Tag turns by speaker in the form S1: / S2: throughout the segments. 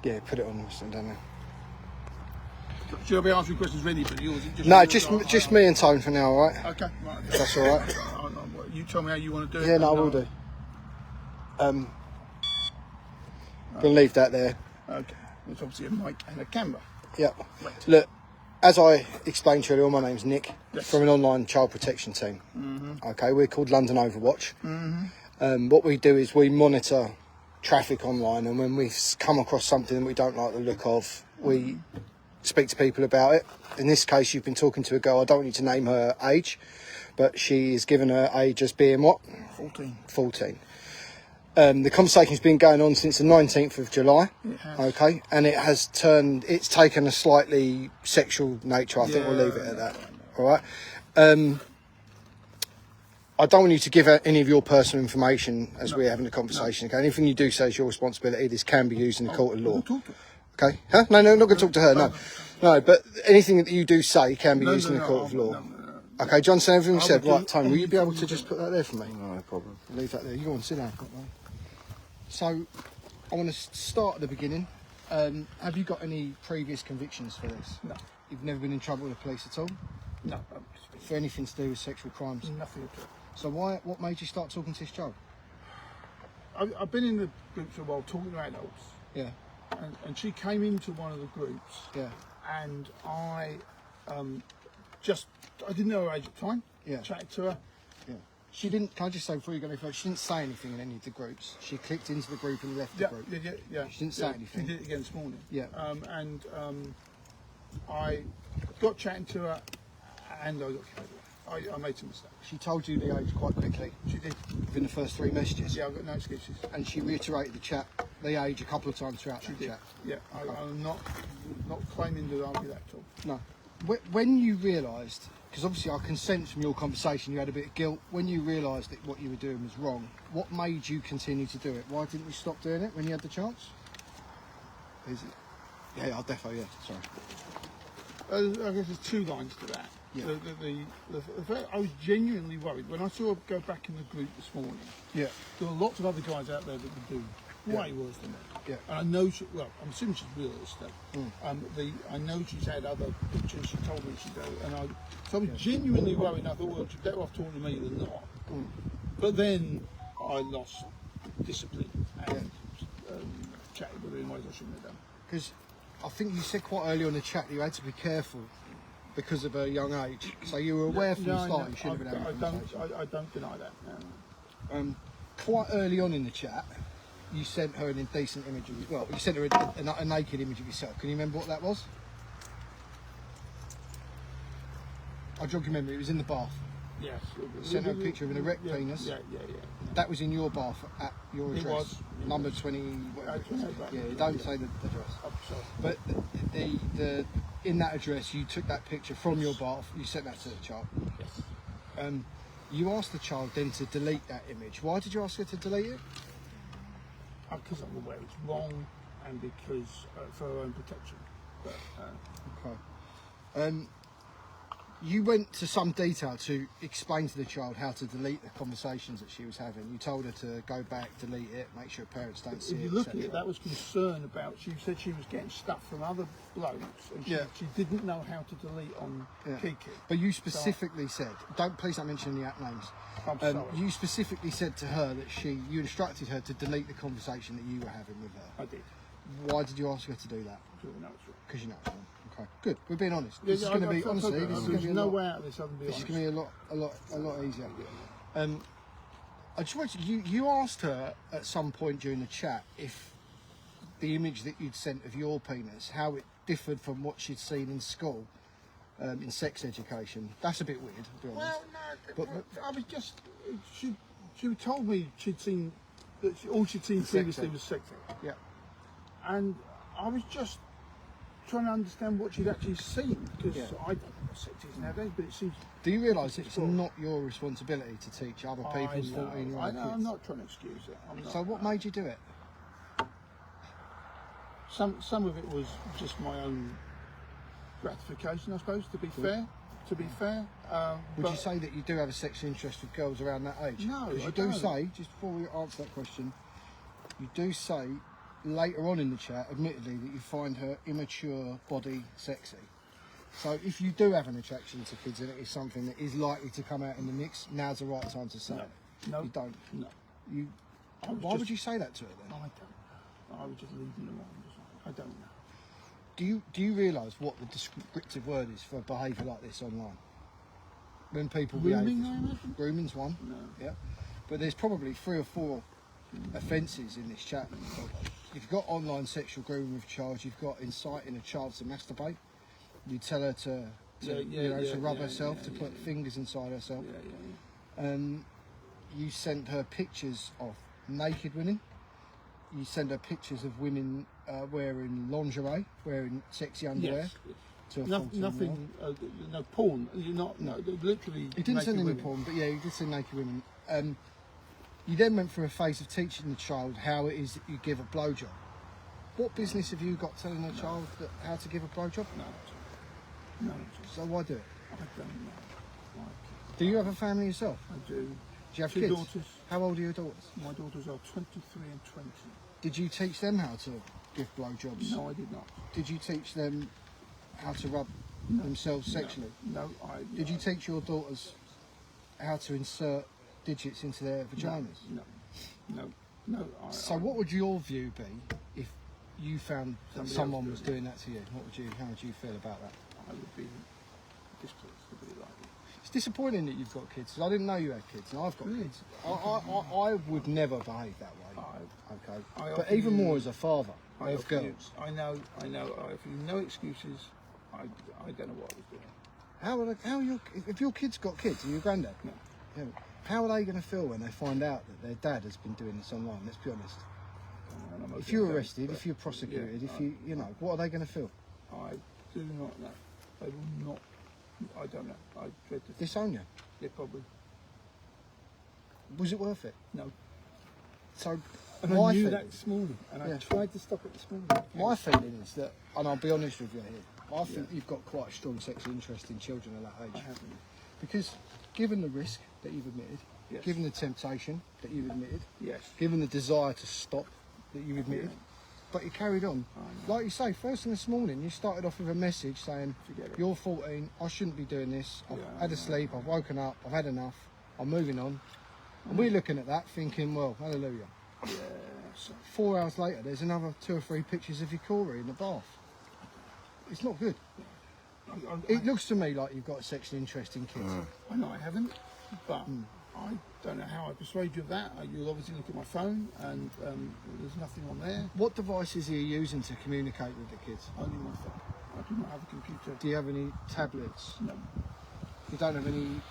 S1: Yeah, put it on down there.
S2: Should I be answering questions ready for yours?
S1: No, just me and Tone for now, all right?
S2: Okay, right.
S1: If that's all right.
S2: You tell me how you want to do it.
S1: Yeah, no, I will do. Gonna leave that there.
S2: Okay. There's obviously a mic and a camera.
S1: Yep.
S2: Right.
S1: Look, as I explained to you earlier, my name's Nick,
S2: yes.
S1: from an online child protection team. Okay, we're called London Overwatch. What we do is we monitor traffic online, and when we come across something that we don't like the look of, we speak to people about it. In this case, you've been talking to a girl, I don't want you to name her age, but she is given her age as being what? 14. The conversation's been going on since the 19th of July.
S2: It has.
S1: Okay, and it's taken a slightly sexual nature. I think we'll leave it at that. All right. I don't want you to give out any of your personal information as we're having a conversation. Okay, anything you do say is your responsibility. This can be used in the court of law. Okay? Huh? No, not going to talk to her. No. But anything that you do say can be used in the court of law. Okay, John, so everything you said. Right, Tony, will you be able to just put that there for me?
S3: No problem.
S1: Leave that there. You go on, sit down. So, I want to start at the beginning. Have you got any previous convictions for this?
S2: No.
S1: You've never been in trouble with the police at all?
S2: No.
S1: For anything to do with sexual crimes?
S2: Nothing at all.
S1: So what made you start talking to this child?
S2: I've been in the group for a while talking to adults.
S1: Yeah.
S2: And she came into one of the groups.
S1: Yeah.
S2: And I didn't know her age at the time.
S1: Yeah.
S2: Chatted to her.
S1: Yeah. She didn't, can I just say before you go any further, she didn't say anything in any of the groups. She clicked into the group and left the group.
S2: Yeah.
S1: She didn't say anything.
S2: She did it again this morning.
S1: Yeah.
S2: I got chatting to her and I got carried away. I made some mistakes.
S1: She told you the age quite quickly.
S2: She did.
S1: Within the first 3 messages.
S2: Yeah, I've got no excuses.
S1: And she reiterated the age a couple of times throughout that chat.
S2: Yeah, okay. I'm not claiming to argue that at all.
S1: No. When you realised, because obviously I can sense from your conversation you had a bit of guilt, when you realised that what you were doing was wrong, what made you continue to do it? Why didn't you stop doing it when you had the chance? Is it? Yeah, I'll defo, yeah, sorry.
S2: I guess there's 2 lines to that.
S1: Yeah.
S2: The fact I was genuinely worried when I saw her go back in the group this morning.
S1: Yeah.
S2: There were lots of other guys out there that would do way worse than that.
S1: Yeah.
S2: And I know I'm assuming she's real this stuff. I know she's had other pictures. She told me she did, so I was genuinely worried. And I thought, well, she's better off talking to me than not. But then I lost discipline and chatted with her in ways I shouldn't have done.
S1: Because I think you said quite early on in the chat that you had to be careful because of her young age. So you were aware from the start you should have been having a conversation.
S2: I don't deny that.
S1: Quite early on in the chat, you sent her an indecent image of you sent her a naked image of yourself. Can you remember what that was? I don't remember. It was in the bath.
S2: Yes.
S1: You sent her a picture of an erect penis.
S2: Yeah.
S1: That was in your bath at your address.
S2: It was.
S1: Number 20. Yeah, don't say the address. But the in that address, you took that picture from your bath. You sent that to the child.
S2: Yes.
S1: You asked the child then to delete that image. Why did you ask her to delete it?
S2: Because I'm aware it's wrong, and because for her own protection. But,
S1: okay. You went to some detail to explain to the child how to delete the conversations that she was having. You told her to go back, delete it, make sure parents don't see it.
S2: If you look at it, that was concern about. She said she was getting stuff from other blokes, and she didn't know how to delete on Kiki.
S1: But you specifically said, please don't mention any names.
S2: I'm sorry.
S1: You specifically said to her that you instructed her to delete the conversation that you were having with her.
S2: I did.
S1: Why did you ask her to do that?
S2: Because I know it's wrong.
S1: Because you know it's wrong. Okay, good. We're being honest. This is going to be honestly. This is going to be
S2: no way out of this. Other than be honest.
S1: This is going to be a lot easier. I just wanted you asked her at some point during the chat if the image that you'd sent of your penis, how it differed from what she'd seen in school in sex education. That's a bit weird, to be honest.
S2: Well, no, but I was just she told me she'd seen that all she'd seen previously was sex ed.
S1: Yeah,
S2: and I was just trying to understand what she'd actually seen, because I don't know what sex is nowadays, but it seems...
S1: Do you realise it's not your responsibility to teach other people's 14-year-old kids?
S2: I'm not trying to excuse it.
S1: So what made you do it?
S2: Some of it was just my own gratification, I suppose, to be fair.
S1: Would you say that you do have a sexual interest with girls around that age?
S2: No,
S1: because you do say, just before we answer that question, you do say later on in the chat, admittedly, that you find her immature body sexy. So if you do have an attraction to kids and it is something that is likely to come out in the mix, now's the right time to say it.
S2: No.
S1: You don't?
S2: No.
S1: Why would you say that to her then?
S2: I don't. I was just leaving them on. I don't know.
S1: Do you realise what the descriptive word is for behaviour like this online? When people
S2: Grooming,
S1: behave,
S2: I imagine?
S1: grooming's one.
S2: No.
S1: Yeah, but there's probably 3 or 4 offences in this chat. You've got online sexual grooming with child. You've got inciting a child to masturbate. You tell her to rub herself, to put fingers inside herself. You sent her pictures of naked women. You send her pictures of women wearing lingerie, wearing sexy underwear.
S2: Yes.
S1: To a
S2: Nothing, no porn. You're not. No, literally.
S1: He didn't send any
S2: women.
S1: porn, but yeah, he did send naked women. You then went through a phase of teaching the child how it is that you give a blowjob. What business have you got telling a child how to give a blowjob?
S2: No.
S1: So why do it?
S2: I don't know. Why?
S1: Do you have a family yourself?
S2: I do.
S1: Do you have
S2: 2
S1: kids?
S2: daughters.
S1: How old are your daughters?
S2: My daughters are 23 and 20.
S1: Did you teach them how to give blowjobs?
S2: No, I did not.
S1: Did you teach them how to rub themselves sexually?
S2: No,
S1: Did you teach your daughters how to insert digits into their vaginas?
S2: No.
S1: So what would your view be if you found that someone was doing that to you? How would you feel about that?
S2: I would be displeased, to put it like that.
S1: It's disappointing that you've got kids. 'Cause I didn't know you had kids, and I've got kids. I would never behave that way. Okay, but even more as a father of girls.
S2: I know. I offer you no excuses. I don't know what I was doing.
S1: If your kids got kids and your granddad?
S2: No.
S1: Yeah, how are they going to feel when they find out that their dad has been doing this online? Let's be honest. If you're arrested, if you're prosecuted, what are they going to feel?
S2: I do not know. They will not. I don't know. I dread to
S1: Disown you?
S2: Yeah, probably.
S1: Was it worth it?
S2: No.
S1: So,
S2: and I knew that this morning, and I tried to stop it this morning.
S1: My feeling is that, and I'll be honest with you here, I think you've got quite a strong sexual interest in children at that age.
S2: I haven't.
S1: Because given the risk that you've admitted,
S2: Yes.
S1: given the temptation that you've admitted,
S2: Yes.
S1: given the desire to stop that you've admitted, but you carried on. Like you say, first thing this morning, you started off with a message saying, you're 14, I shouldn't be doing this, I've had a sleep, I've woken up, I've had enough, I'm moving on. And we're looking at that thinking, well, hallelujah.
S2: Yeah.
S1: 4 hours later, there's another 2 or 3 pictures of your Corey in the bath. It's not good. It looks to me like you've got a sexual interest in kids.
S2: I know I haven't, but I don't know how I persuade you of that. You'll obviously look at my phone, and there's nothing on there.
S1: What devices are you using to communicate with the kids?
S2: Only my phone. I do not have a computer.
S1: Do you have any tablets?
S2: No.
S1: You don't have any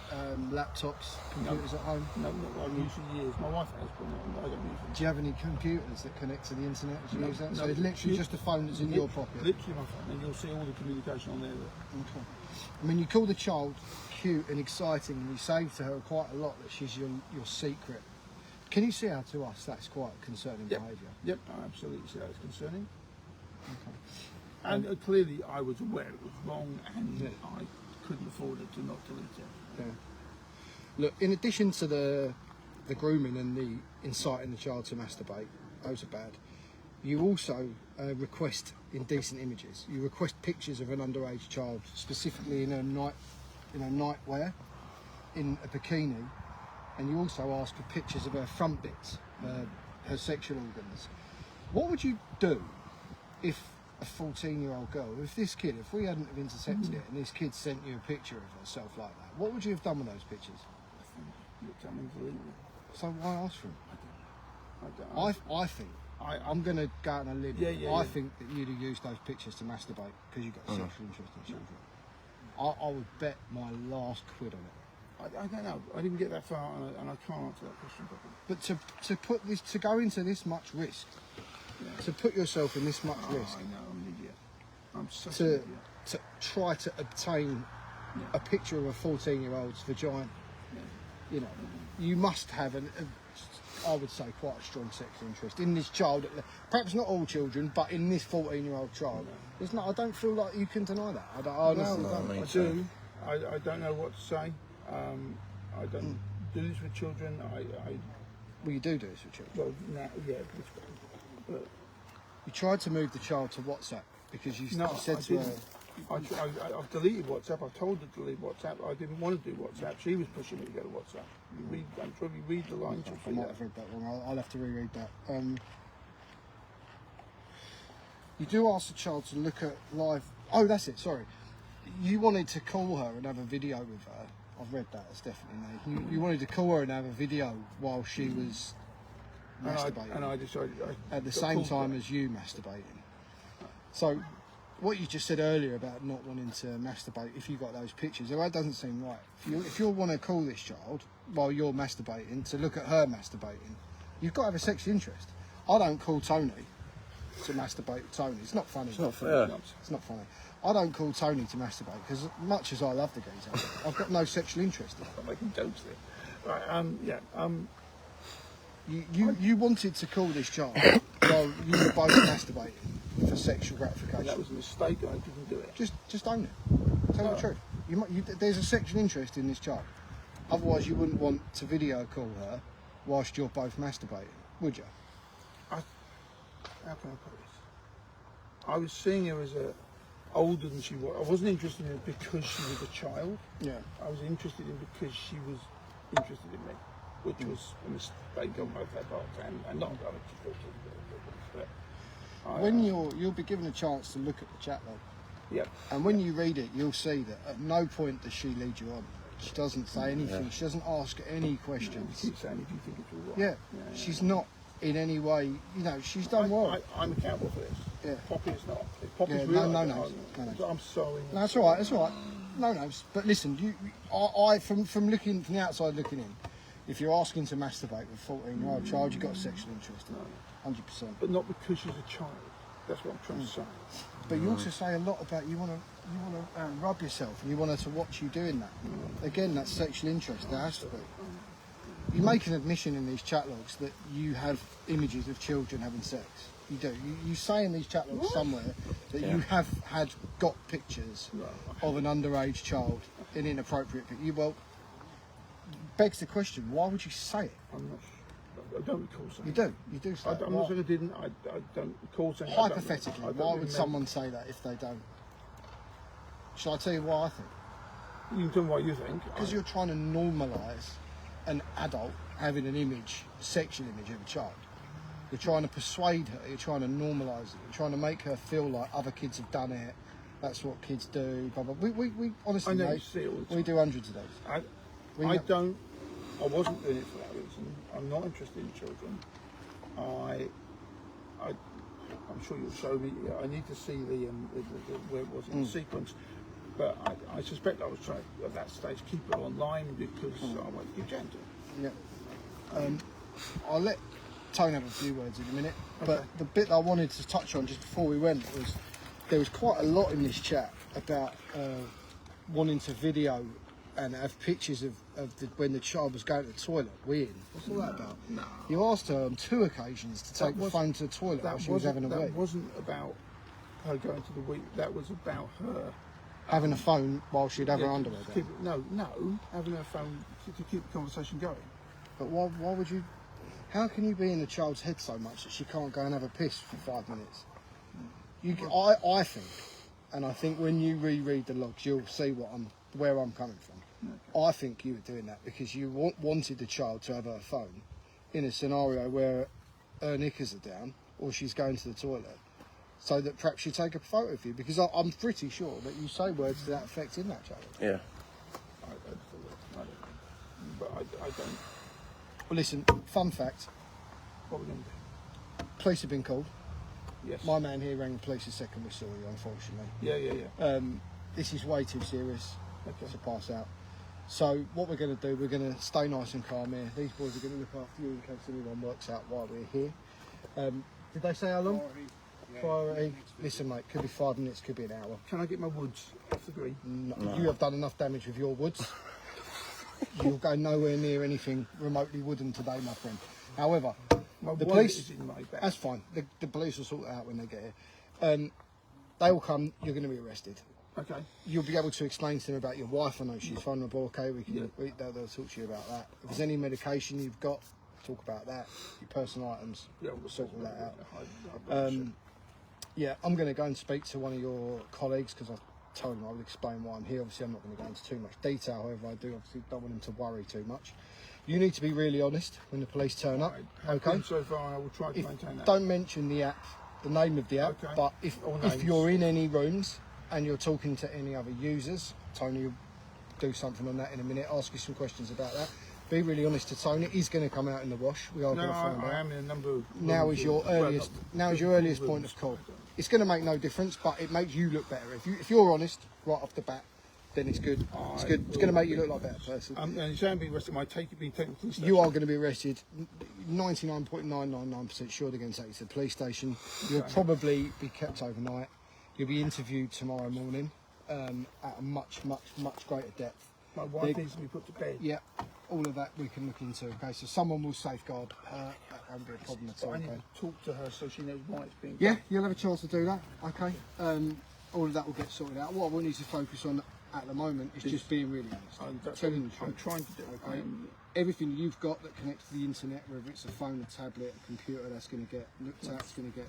S1: laptops, computers at home?
S2: No, not what I've used for years. My wife has, but I don't use them.
S1: Do you have any computers that connect to the internet? Do you use that?
S2: No,
S1: So it's literally just a phone that's in your pocket?
S2: Literally my phone, and you'll see all the communication on there.
S1: Okay. I mean, you call the child cute and exciting, and you say to her quite a lot that she's your secret. Can you see how to us that's quite concerning behaviour?
S2: Yep, I absolutely see how it's concerning.
S1: Okay.
S2: And clearly I was aware it was wrong, and I couldn't afford it to not delete it.
S1: Yeah. Look, in addition to the grooming and the inciting the child to masturbate, those are bad. You also request indecent images. You request pictures of an underage child, specifically in a nightwear, in a bikini, and you also ask for pictures of her front bits, her sexual organs. What would you do if a 14-year-old girl, if we hadn't have intercepted it and this kid sent you a picture of herself like that, what would you have done with those pictures? So why ask for them? I think I'm going to go out on a limb. I think that you'd have used those pictures to masturbate because you've got a sexual interest in children. I would bet my last quid on it.
S2: I don't know. I didn't get that far, and I can't answer that question properly.
S1: But to go into this much risk, to put yourself in this much risk,
S2: I know, I'm an idiot. I'm such an idiot.
S1: To try to obtain a picture of a 14-year-old's vagina, you know, you must have I would say quite a strong sexual interest in this child. Perhaps not all children, but in this 14-year-old child. I don't feel like you can deny that. I do.
S2: I don't know what to say. I don't do this with children.
S1: Well, you do this with children.
S2: Well, no, yeah, but
S1: You tried to move the child to WhatsApp because you said
S2: I
S1: to her...
S2: didn't. I've deleted WhatsApp. I told her to delete WhatsApp. I didn't want to do WhatsApp. She was pushing me to go to WhatsApp. I'm sure if you read the lines, you'll
S1: I
S2: see
S1: might
S2: that.
S1: have read that wrong. I'll have to reread that. You do ask the child to look at live... Oh, that's it, sorry. You wanted to call her and have a video with her. I've read that, it's definitely me. You wanted to call her and have a video while she was masturbating.
S2: And I decided...
S1: At the same time as you masturbating. So, what you just said earlier about not wanting to masturbate if you got those pictures, that doesn't seem right. If you want to call this child while you're masturbating to look at her masturbating, you've got to have a sexual interest. I don't call Tony to masturbate with Tony. It's not funny.
S3: It's not fair.
S1: It's not funny. I don't call Tony to masturbate because, much as I love the geezer, I've got no sexual interest in it.
S2: I'm making jokes there. Right,
S1: You wanted to call this child while you were both masturbating for sexual gratification.
S2: that was a mistake. I didn't do it.
S1: Just own it. Tell the truth. There's a sexual interest in this child. Otherwise, you wouldn't want to video call her whilst you're both masturbating, would you?
S2: How can I put this? I was seeing her as older than she was. I wasn't interested in her because she was a child.
S1: Yeah.
S2: I was interested in because she was interested in me, which was a mistake on both their parts, and not going to
S1: When you'll be given a chance to look at the chat log.
S2: Yep.
S1: And when you read it, you'll see that at no point does she lead you on. She doesn't say anything. Yeah. She doesn't ask any questions.
S2: You keep saying if you think it's all right.
S1: Yeah. She's not in any way, she's done well.
S2: I'm accountable for this.
S1: Yeah.
S2: Poppy is not. If Poppy's
S1: no,
S2: real,
S1: no.
S2: I'm sorry.
S1: No, that's all right. That's all right. No. But listen, I from looking from the outside looking in, if you're asking to masturbate with a 14-year-old child, you've got a sexual interest in it, 100%.
S2: But not because she's a child. That's what I'm trying to say.
S1: But you also say a lot about you want to rub yourself and you want her to watch you doing that. Again, that's sexual interest. There has to be. You make an admission in these chat logs that you have images of children having sex. You do. You say in these chat logs somewhere that you have got pictures of an underage child in inappropriate. Well, begs the question: why would you say it?
S2: I'm not. I don't recall saying.
S1: You do. You do say it.
S2: I'm not saying I didn't. I don't recall saying.
S1: Hypothetically, why would someone say that if they don't? Shall I tell you why I think?
S2: You can tell me what you think.
S1: Because you're trying to normalise an adult having an image, a sexual image of a child. You're trying to persuade her, you're trying to normalise it, you're trying to make her feel like other kids have done it, that's what kids do, blah, blah. We honestly, mate, we do hundreds of those.
S2: I wasn't doing it for that reason. I'm not interested in children. I'm sure you'll show me, I need to see the where it was in the sequence. But I suspect I was trying at that stage keep it online because I won't give gender.
S1: Yeah. I'll let Tone have a few words in a minute. But the bit I wanted to touch on just before we went was there was quite a lot in this chat about wanting to video and have pictures of when the child was going to the toilet, weeing. What's all that about?
S2: No.
S1: You asked her on 2 occasions to take the phone to the toilet while she was having a wee.
S2: That wasn't about her going to the wee. That was about her
S1: having a phone while she'd have her underwear down.
S2: Having her phone to keep the conversation going.
S1: But why would you? How can you be in a child's head so much that she can't go and have a piss for 5 minutes? I think, and I think when you reread the logs, you'll see where I'm coming from. Okay. I think you were doing that because you wanted the child to have her phone in a scenario where her knickers are down or she's going to the toilet, so that perhaps you take a photo of you. Because I'm pretty sure that you say words to that effect in that challenge.
S3: Yeah.
S2: I don't know. But I don't.
S1: Well, listen, fun fact.
S2: What are we going to do?
S1: Police have been called.
S2: Yes.
S1: My man here rang the police the second we saw you, unfortunately.
S2: Yeah.
S1: This is way too serious to pass out. So what we're going to do, we're going to stay nice and calm here. These boys are going to look after you in case anyone works out why we're here. Did they say how long? Priority. Listen, mate, could be 5 minutes, could be an hour.
S2: Can I get my woods off the green?
S1: No. You have done enough damage with your woods. You'll go nowhere near anything remotely wooden today, my friend. However, the police
S2: is in my back.
S1: That's fine. The police will sort it out when they get here. They will come. You're going to be arrested.
S2: Okay.
S1: You'll be able to explain to them about your wife. I know she's vulnerable. Okay, they'll talk to you about that. If there's any medication you've got, talk about that. Your personal items, we'll sort all that out. Yeah, I'm going to go and speak to one of your colleagues because I told him I would explain why I'm here. Obviously, I'm not going to go into too much detail. However, I do obviously don't want him to worry too much. You need to be really honest when the police turn up. Okay.
S2: So far, I will try to maintain that.
S1: Don't mention the app, the name of the app.
S2: Okay.
S1: But if you're in any rooms and you're talking to any other users, Tony will do something on that in a minute. Ask you some questions about that. Be really honest to Tony. It is going to come out in the wash. We are going to find out.
S2: I am in a number of.
S1: Now is your earliest. Now is your earliest point of call. It's going to make no difference, but it makes you look better. If you're honest right off the bat, then it's good. It's good. It's going to make you look like a better person.
S2: And you're saying being arrested, being taken to the police station?
S1: You are going to be arrested. 99.999% sure they're going to take you to the police station. You'll probably be kept overnight. You'll be interviewed tomorrow morning at a much greater depth.
S2: My wife needs to be put to bed.
S1: Yeah, all of that we can look into. Okay, so someone will safeguard her. That won't be a problem at all.
S2: I need to talk to her so she knows why it's being done.
S1: Yeah, you'll have a chance to do that. Okay, all of that will get sorted out. What I want you to focus on at the moment is just being really honest.
S2: That's what I'm trying to do.
S1: Okay. Everything you've got that connects to the internet, whether it's a phone, a tablet, a computer, that's going to get looked at. It's going to get.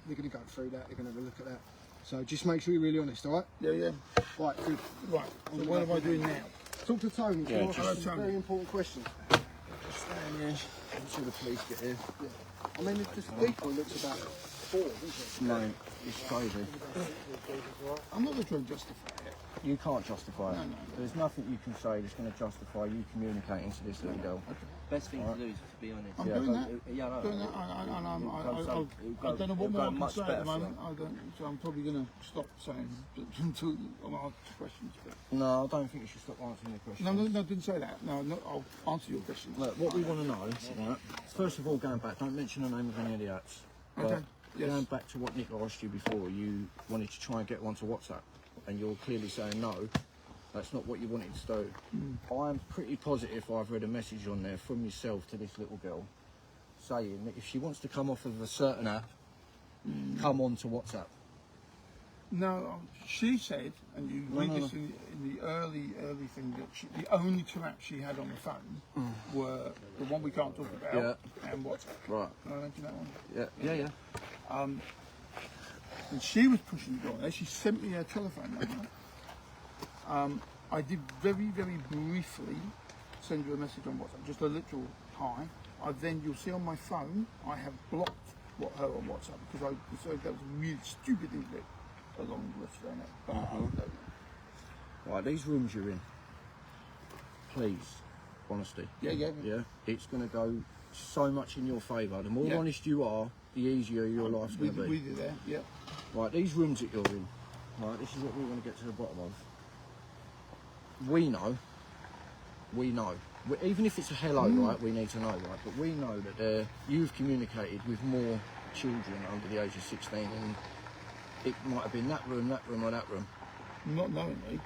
S1: They're going to go through that. They're going to have a look at that. So just make sure you're really honest, all right?
S2: Yeah.
S1: Right, good.
S2: Right. So what am I doing now?
S1: Talk to Tony.
S3: Yeah,
S1: Some very important questions.
S3: Stand here until the police get here.
S1: Yeah. I mean, this decoy looks about 4, doesn't it?
S3: No, it's crazy.
S2: I'm not going to try and justify it.
S3: You can't justify it.
S2: No.
S3: There's nothing you can say that's going to justify you communicating to this little girl.
S4: Best thing to do is to be honest.
S2: I'm doing that. Doing that. I don't know what more I can say at the moment. So I'm probably going to stop saying until I'm asked questions. But.
S3: No, I don't think you should stop answering the questions.
S2: No, I didn't say that. No, I'll answer your questions.
S3: Look, what we want to know, right, first of all, going back, don't mention the name of any of the apps.
S2: Okay. Yes.
S3: Going back to what Nick asked you before, you wanted to try and get onto WhatsApp, and you're clearly saying no. That's not what you wanted to do. I'm pretty positive I've read a message on there from yourself to this little girl saying that if she wants to come off of a certain app, come on to WhatsApp.
S2: No, she said, and you read this in the early thing, that the only 2 apps she had on the phone were the one we can't talk about and WhatsApp.
S3: Right.
S2: Can I mention that one?
S3: Yeah.
S2: And she was pushing it on there. She sent me her telephone number. I did very briefly send you a message on WhatsApp, just a literal hi. You'll see on my phone, I have blocked her on WhatsApp because that was a really stupid thing to do along with it. But I don't know.
S3: Right, these rooms you're in, please, honesty. Yeah. It's going to go so much in your favour. The more honest you are, the easier your life's going to be.
S2: We do that, yeah.
S3: Right, these rooms that you're in, right, this is what we want to get to the bottom of. We know, even if it's a hello, right, we need to know, right, but we know that you've communicated with more children under the age of 16, and it might have been that room, or that room.
S2: Not knowingly.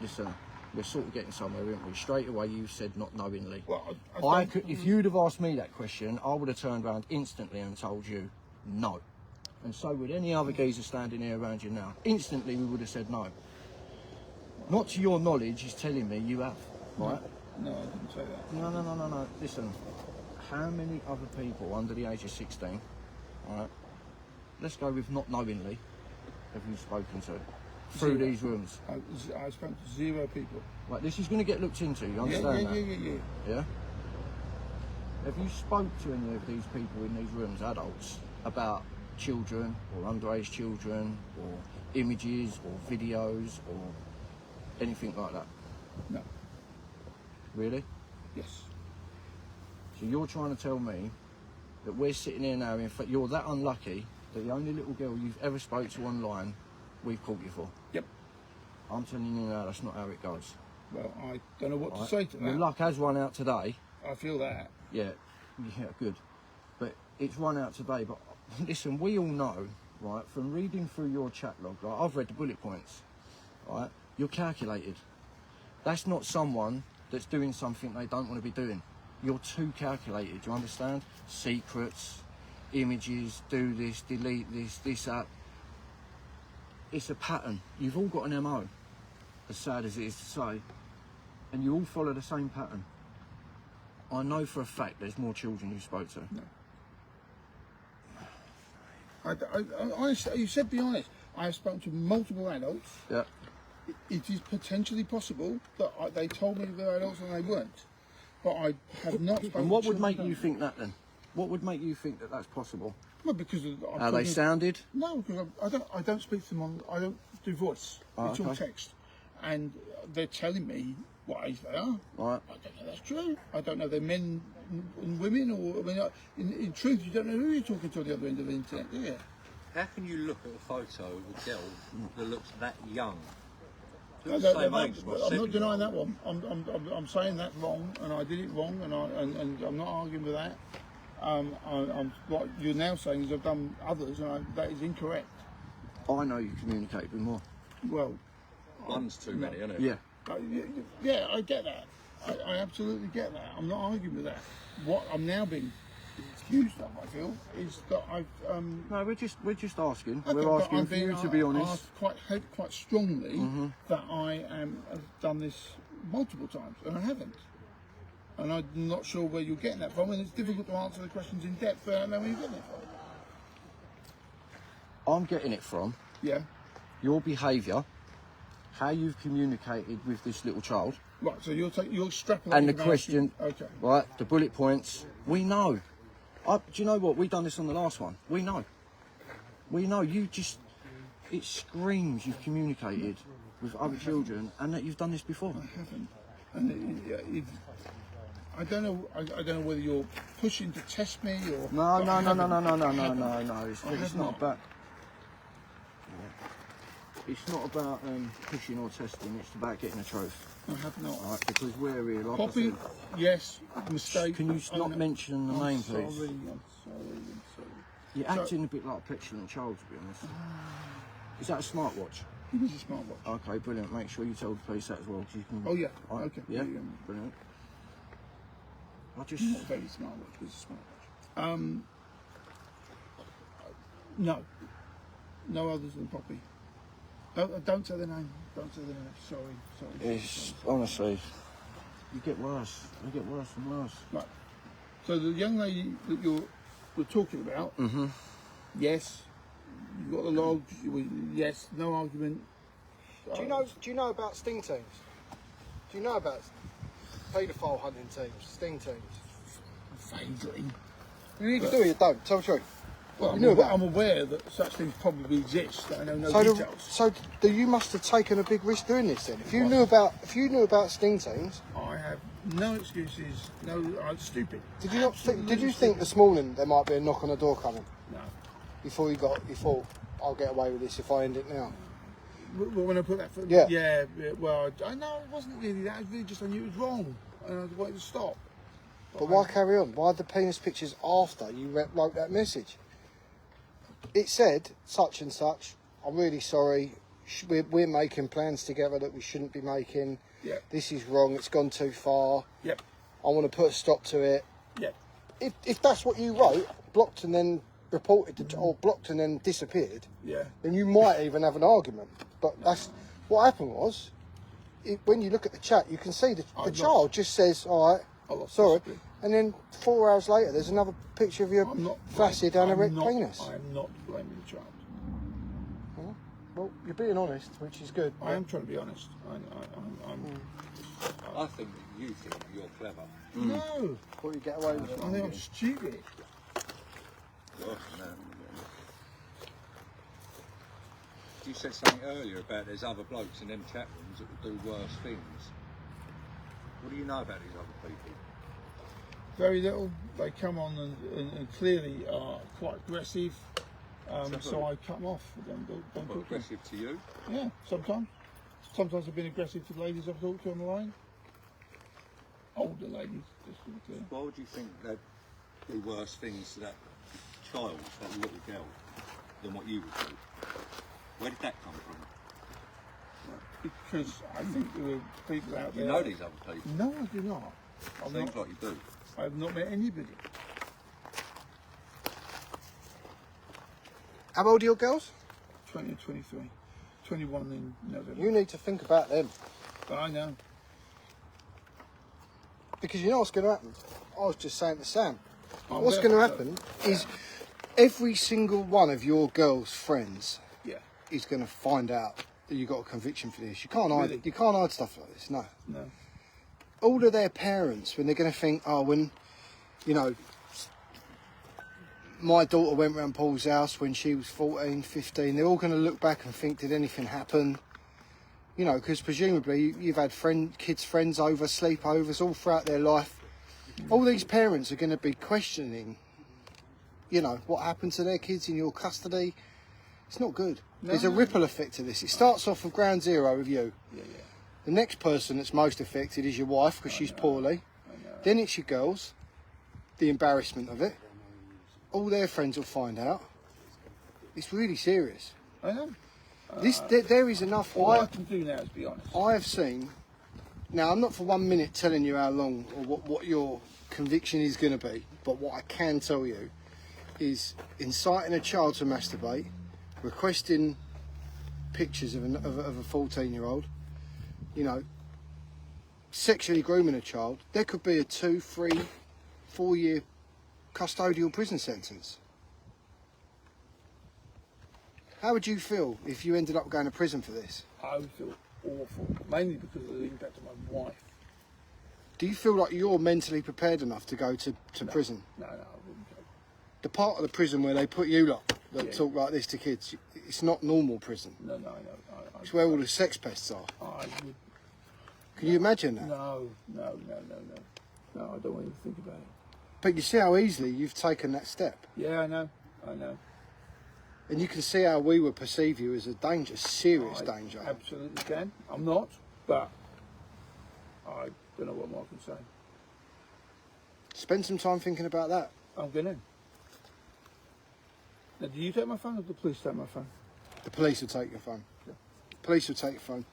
S3: Listen, we're sort of getting somewhere, aren't we? Straight away you said not knowingly.
S2: Well,
S3: I could, if you'd have asked me that question, I would have turned around instantly and told you no. And so would any other geezer standing here around you now. Instantly we would have said no. Not to your knowledge, he's telling me you have, right?
S2: No, I didn't say that.
S3: No. Listen, how many other people under the age of 16, right? Let's go with not knowingly, have you spoken to through these rooms?
S2: I spoke to 0 people.
S3: Right, this is going to get looked into, you understand that? Yeah? Have you spoke to any of these people in these rooms, adults, about children or underage children or images or videos or anything like that?
S2: No.
S3: Really?
S2: Yes.
S3: So you're trying to tell me that we're sitting here now, in fact, you're that unlucky that the only little girl you've ever spoke to online, we've caught you for?
S2: Yep.
S3: I'm telling you now, that's not how it goes.
S2: Well, I don't know what to say to that.
S3: Your luck has run out today.
S2: I feel that.
S3: Yeah, good. But it's run out today, but listen, we all know, right, from reading through your chat log, like I've read the bullet points, right, you're calculated. That's not someone that's doing something they don't want to be doing. You're too calculated, you understand? Secrets, images, do this, delete this, that. It's a pattern. You've all got an MO, as sad as it is to say, and you all follow the same pattern. I know for a fact there's more children you spoke to.
S2: No. Honestly, you said be honest. I have spoken to multiple adults.
S3: Yeah.
S2: It is potentially possible that they told me they were adults and they weren't. But I have not spoken
S3: And what
S2: to
S3: would make
S2: children.
S3: you think that then? What would make you think that that's possible?
S2: Well, because
S3: How they sounded?
S2: No, because I don't speak to them on. I don't do voice.
S3: Oh,
S2: it's all
S3: okay.
S2: text, and they're telling me what age they are.
S3: Right.
S2: I don't know that's true. I don't know they're men and women, or I mean, in truth, you don't know who you're talking to at the other end of the internet, do you?
S5: How can you look at a photo of a girl that looks that young?
S2: No,
S5: The same age as my
S2: I'm not denying
S5: 7-year-old.
S2: that one. I'm saying that's wrong, and I did it wrong, and I'm not arguing with that. What you're now saying is I've done others, and that is incorrect.
S3: I know you communicated with more.
S2: Well,
S5: One's too many, isn't it?
S3: Yeah.
S2: yeah, I get that. I absolutely get that. I'm not arguing with that. What I'm now being accused of, I feel, is that I've.
S3: No, we're just asking.
S2: Okay,
S3: We're
S2: but
S3: asking
S2: I'm
S3: for you
S2: being
S3: to be honest.
S2: asked quite strongly that I have done this multiple times, and I haven't. And I'm not sure where you're getting that from, and it's difficult to answer the questions in depth, but I don't know where you're getting it from.
S3: I'm getting it from
S2: Yeah.
S3: your behaviour, how you've communicated with this little child,
S2: Right, so you're extrapolating.
S3: and the
S2: about-
S3: question,
S2: Okay.
S3: right, the bullet points, we know. Do you know what? We've done this on the last one. We know. We know. It screams you've communicated with other children and that you've done this before.
S2: I haven't. And I don't know. I don't know whether you're pushing to test me or.
S3: No.
S2: but I haven't.
S3: It's not about. It's not about pushing or testing. It's about getting the truth.
S2: I have not.
S3: Right, because we're here. Like
S2: Poppy,
S3: I said,
S2: yes, mistake.
S3: can you
S2: I
S3: not
S2: know.
S3: mention the
S2: I'm
S3: name,
S2: sorry,
S3: please?
S2: I'm sorry.
S3: You're acting a bit like a petulant child, to be honest. Is that a smartwatch?
S2: It is a smartwatch.
S3: Okay, brilliant. Make sure you tell the police that as well. 'Cause you can,
S2: Oh, yeah.
S3: Right,
S2: Okay.
S3: Yeah,
S2: Yeah.
S3: brilliant. I just.
S2: Not a very smartwatch, but it's a smartwatch. No. No others than Poppy. Don't say the name. Don't say the name. Sorry.
S3: It's honestly, you get worse. You get worse and worse.
S2: Right. So the young lady that we're talking about, yes, you got the log. Yes, no argument.
S1: Do you know about sting teams? Do you know about paedophile hunting teams, sting teams?
S2: Vaguely.
S1: You either do or you don't. Tell the truth.
S2: Well,
S1: You knew about
S2: I'm aware that such things probably exist. I know no
S1: So,
S2: details.
S1: you must have taken a big risk doing this then. If you knew about sting teams,
S2: I have no excuses. No, I'm stupid.
S1: did you not? Did you think this morning there might be a knock on the door coming?
S2: No.
S1: You thought I'll get away with this if I end it now.
S2: Well, when I put that,
S1: Yeah.
S2: well, I know it wasn't really that. It was really just I knew it was wrong, and I wanted to stop.
S1: But why carry on? Why the penis pictures after you wrote that message? It said such and such. I'm really sorry. We're making plans together that we shouldn't be making.
S2: Yeah.
S1: This is wrong. It's gone too far.
S2: Yep.
S1: I want to put a stop to it.
S2: Yep.
S1: If that's what you wrote, blocked and then reported or blocked and then disappeared,
S2: Yeah.
S1: then you might even have an argument. But that's what happened was, when you look at the chat, you can see the child just says, "All right, sorry,"
S2: discipline.
S1: and then 4 hours later, there's another picture of your
S2: I'm not
S1: flaccid anorexic penis.
S2: I am not blaming the child.
S1: Well, you're being honest, which is good.
S2: I am trying to be honest.
S5: I think that you think you're clever.
S2: No,
S1: What you get away with it.
S2: I think I'm stupid.
S5: Gosh, man. You said something earlier about there's other blokes in them chat rooms that would do worse things. What do you know about these other people?
S2: Very little. They come on and clearly are quite aggressive. So I cut them off. Don't
S5: What,
S2: talk to them.
S5: aggressive to you?
S2: Yeah, sometimes. Sometimes I've been aggressive to ladies I've talked to on the line. Older ladies, just to be clear.
S5: Why would you think they'd do worse things to that child, that little girl, than what you would do? Where did that come from?
S2: Because I think there were people out there.
S5: You know these other people.
S2: No, I do not. I've
S5: Seems
S2: not,
S5: like you do.
S2: I've not met anybody.
S1: How old are your girls?
S2: 20 and 23. 21 in November.
S1: You need to think about them.
S2: I know.
S1: Because you know what's going to happen? I was just saying to Sam,
S2: Oh,
S1: what's
S2: yeah.
S1: going to happen is every single one of your girl's friends
S2: Yeah.
S1: is going to find out that you got a conviction for this. You can't hide.
S2: Really?
S1: You can't hide stuff like this. No.
S2: No.
S1: All of their parents, when they're going to think, oh, when, you know, my daughter went round Paul's house when she was 14, 15, they're all going to look back and think, did anything happen? You know, because presumably you've had kids' friends over, sleepovers all throughout their life. All these parents are going to be questioning, you know, what happened to their kids in your custody. It's not good.
S2: No,
S1: There's a ripple effect to this. It starts off with ground zero with you.
S2: Yeah.
S1: The next person that's most affected is your wife because she's poorly. Then it's your girls. The embarrassment of it. All their friends will find out. It's really serious.
S2: I know.
S1: There is enough.
S2: All I can do now is be honest.
S1: I have seen. Now, I'm not for 1 minute telling you how long or what your conviction is going to be, but what I can tell you is inciting a child to masturbate, requesting pictures of a 14-year-old, you know, sexually grooming a child. There could be a 2, 3, 4 year custodial prison sentence. How would you feel if you ended up going to prison for this?
S2: I would feel awful, mainly because of the impact on my wife.
S1: Do you feel like you're mentally prepared enough to go to prison?
S2: No, I wouldn't go.
S1: The part of the prison where they put you lot that talk like this to kids, it's not normal prison.
S2: No, I know.
S1: It's where all the sex pests are.
S2: I would.
S1: Can you imagine that?
S2: No, I don't want to think about it.
S1: But you see how easily you've taken that step.
S2: Yeah, I know.
S1: And you can see how we would perceive you as a danger, serious
S2: I
S1: danger.
S2: Absolutely can. I'm not, but I don't know what more I can say.
S1: Spend some time thinking about that.
S2: I'm gonna. Now, do you take my phone or do the police take my phone?
S1: The police will take your phone.
S2: Yeah.
S1: Police will take your phone.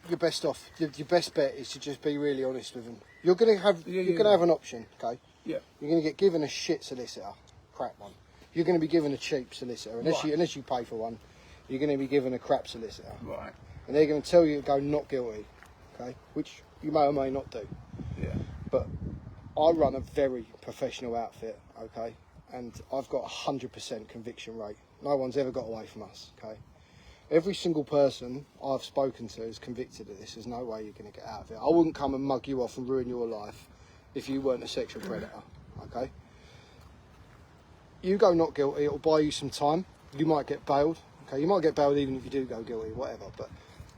S1: You're best off. Your best bet is to just be really honest with them. You're gonna have an option, okay?
S2: Yeah.
S1: You're gonna get given a shit solicitor, crap one. You're gonna be given a cheap solicitor, unless you pay for one. You're gonna be given a crap solicitor,
S2: Right.
S1: and they're gonna tell you to go not guilty, okay? Which you may or may not do.
S2: Yeah.
S1: But I run a very professional outfit, okay? And I've got 100% conviction rate. No one's ever got away from us, okay? Every single person I've spoken to is convicted of this. There's no way you're going to get out of it. I wouldn't come and mug you off and ruin your life if you weren't a sexual predator, okay? You go not guilty, it'll buy you some time. You might get bailed, okay? You might get bailed even if you do go guilty, whatever, but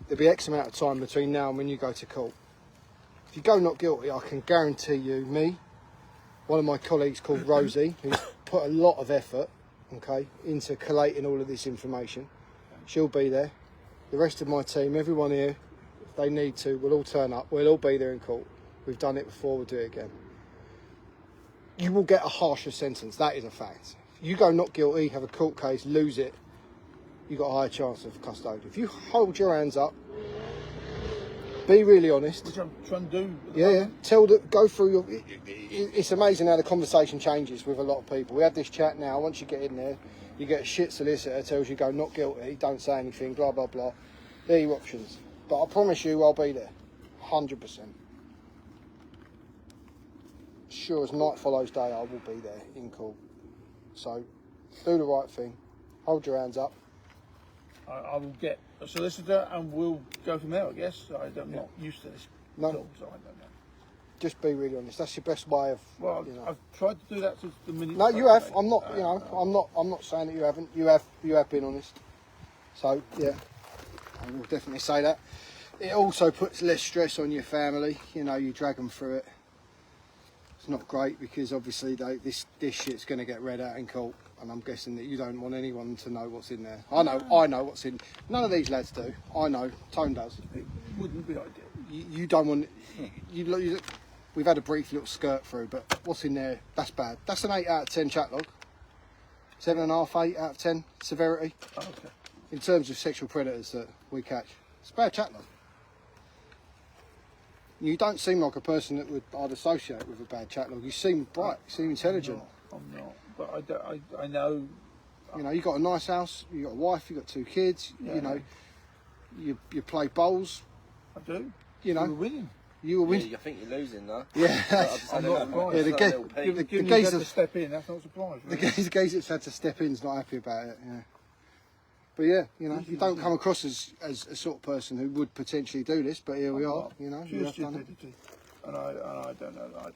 S1: there'll be X amount of time between now and when you go to court. If you go not guilty, I can guarantee you, one of my colleagues called Rosie, who's put a lot of effort, okay, into collating all of this information, she'll be there. The rest of my team, everyone here, if they need to, will all turn up. We'll all be there in court. We've done it before, we'll do it again. You will get a harsher sentence, that is a fact. If you go not guilty, have a court case, lose it, you've got a higher chance of custody. If you hold your hands up, be really honest.
S2: Which I'm trying to do.
S1: Yeah. Go through your. It's amazing how the conversation changes with a lot of people. We had this chat now. Once you get in there, you get a shit solicitor tells you go not guilty, don't say anything, blah blah blah. They're your options. But I promise you, I'll be there, 100%. Sure as night follows day, I will be there in court. So, do the right thing. Hold your hands up.
S2: I will get a solicitor and we'll go from there, I guess. I'm not used to this.
S1: No.
S2: Job, so I don't know.
S1: Just be really honest. That's your best way of.
S2: Well, I've tried to do that since the minute.
S1: No, you have. I'm not. I'm not saying that you haven't. You have been honest. So yeah, I will definitely say that. It also puts less stress on your family. You know, you drag them through it. It's not great because obviously this shit's going to get read out in court, and I'm guessing that you don't want anyone to know what's in there. I know what's in. None of these lads do. I know. Tone does.
S2: It wouldn't be ideal.
S1: You don't want. We've had a brief little skirt through, but what's in there? That's bad. That's an 8 out of 10 chat log. 7.5, 8 out of 10 severity.
S2: Oh, okay.
S1: In terms of sexual predators that we catch, it's a bad chat log. You don't seem like a person that I'd associate with a bad chat log. You seem bright, you seem intelligent.
S2: I'm not. But I know.
S1: You know, you got a nice house, you got a wife, you got 2 kids.
S2: Yeah.
S1: You know, you play bowls.
S2: I do.
S1: You know,
S2: We're winning.
S1: You will win.
S4: Yeah, I think you're losing though.
S1: Yeah,
S2: I'm not surprised.
S1: yeah,
S2: The
S1: the
S2: guys
S1: geezer,
S2: had to step in. That's not surprising.
S1: the geezer's had to step in. Is not happy about it. Yeah. But yeah, you know, you don't come across as a sort of person who would potentially do this. But here we are. You know,
S2: Pure
S1: we have done it.
S2: stupidity, and I don't know.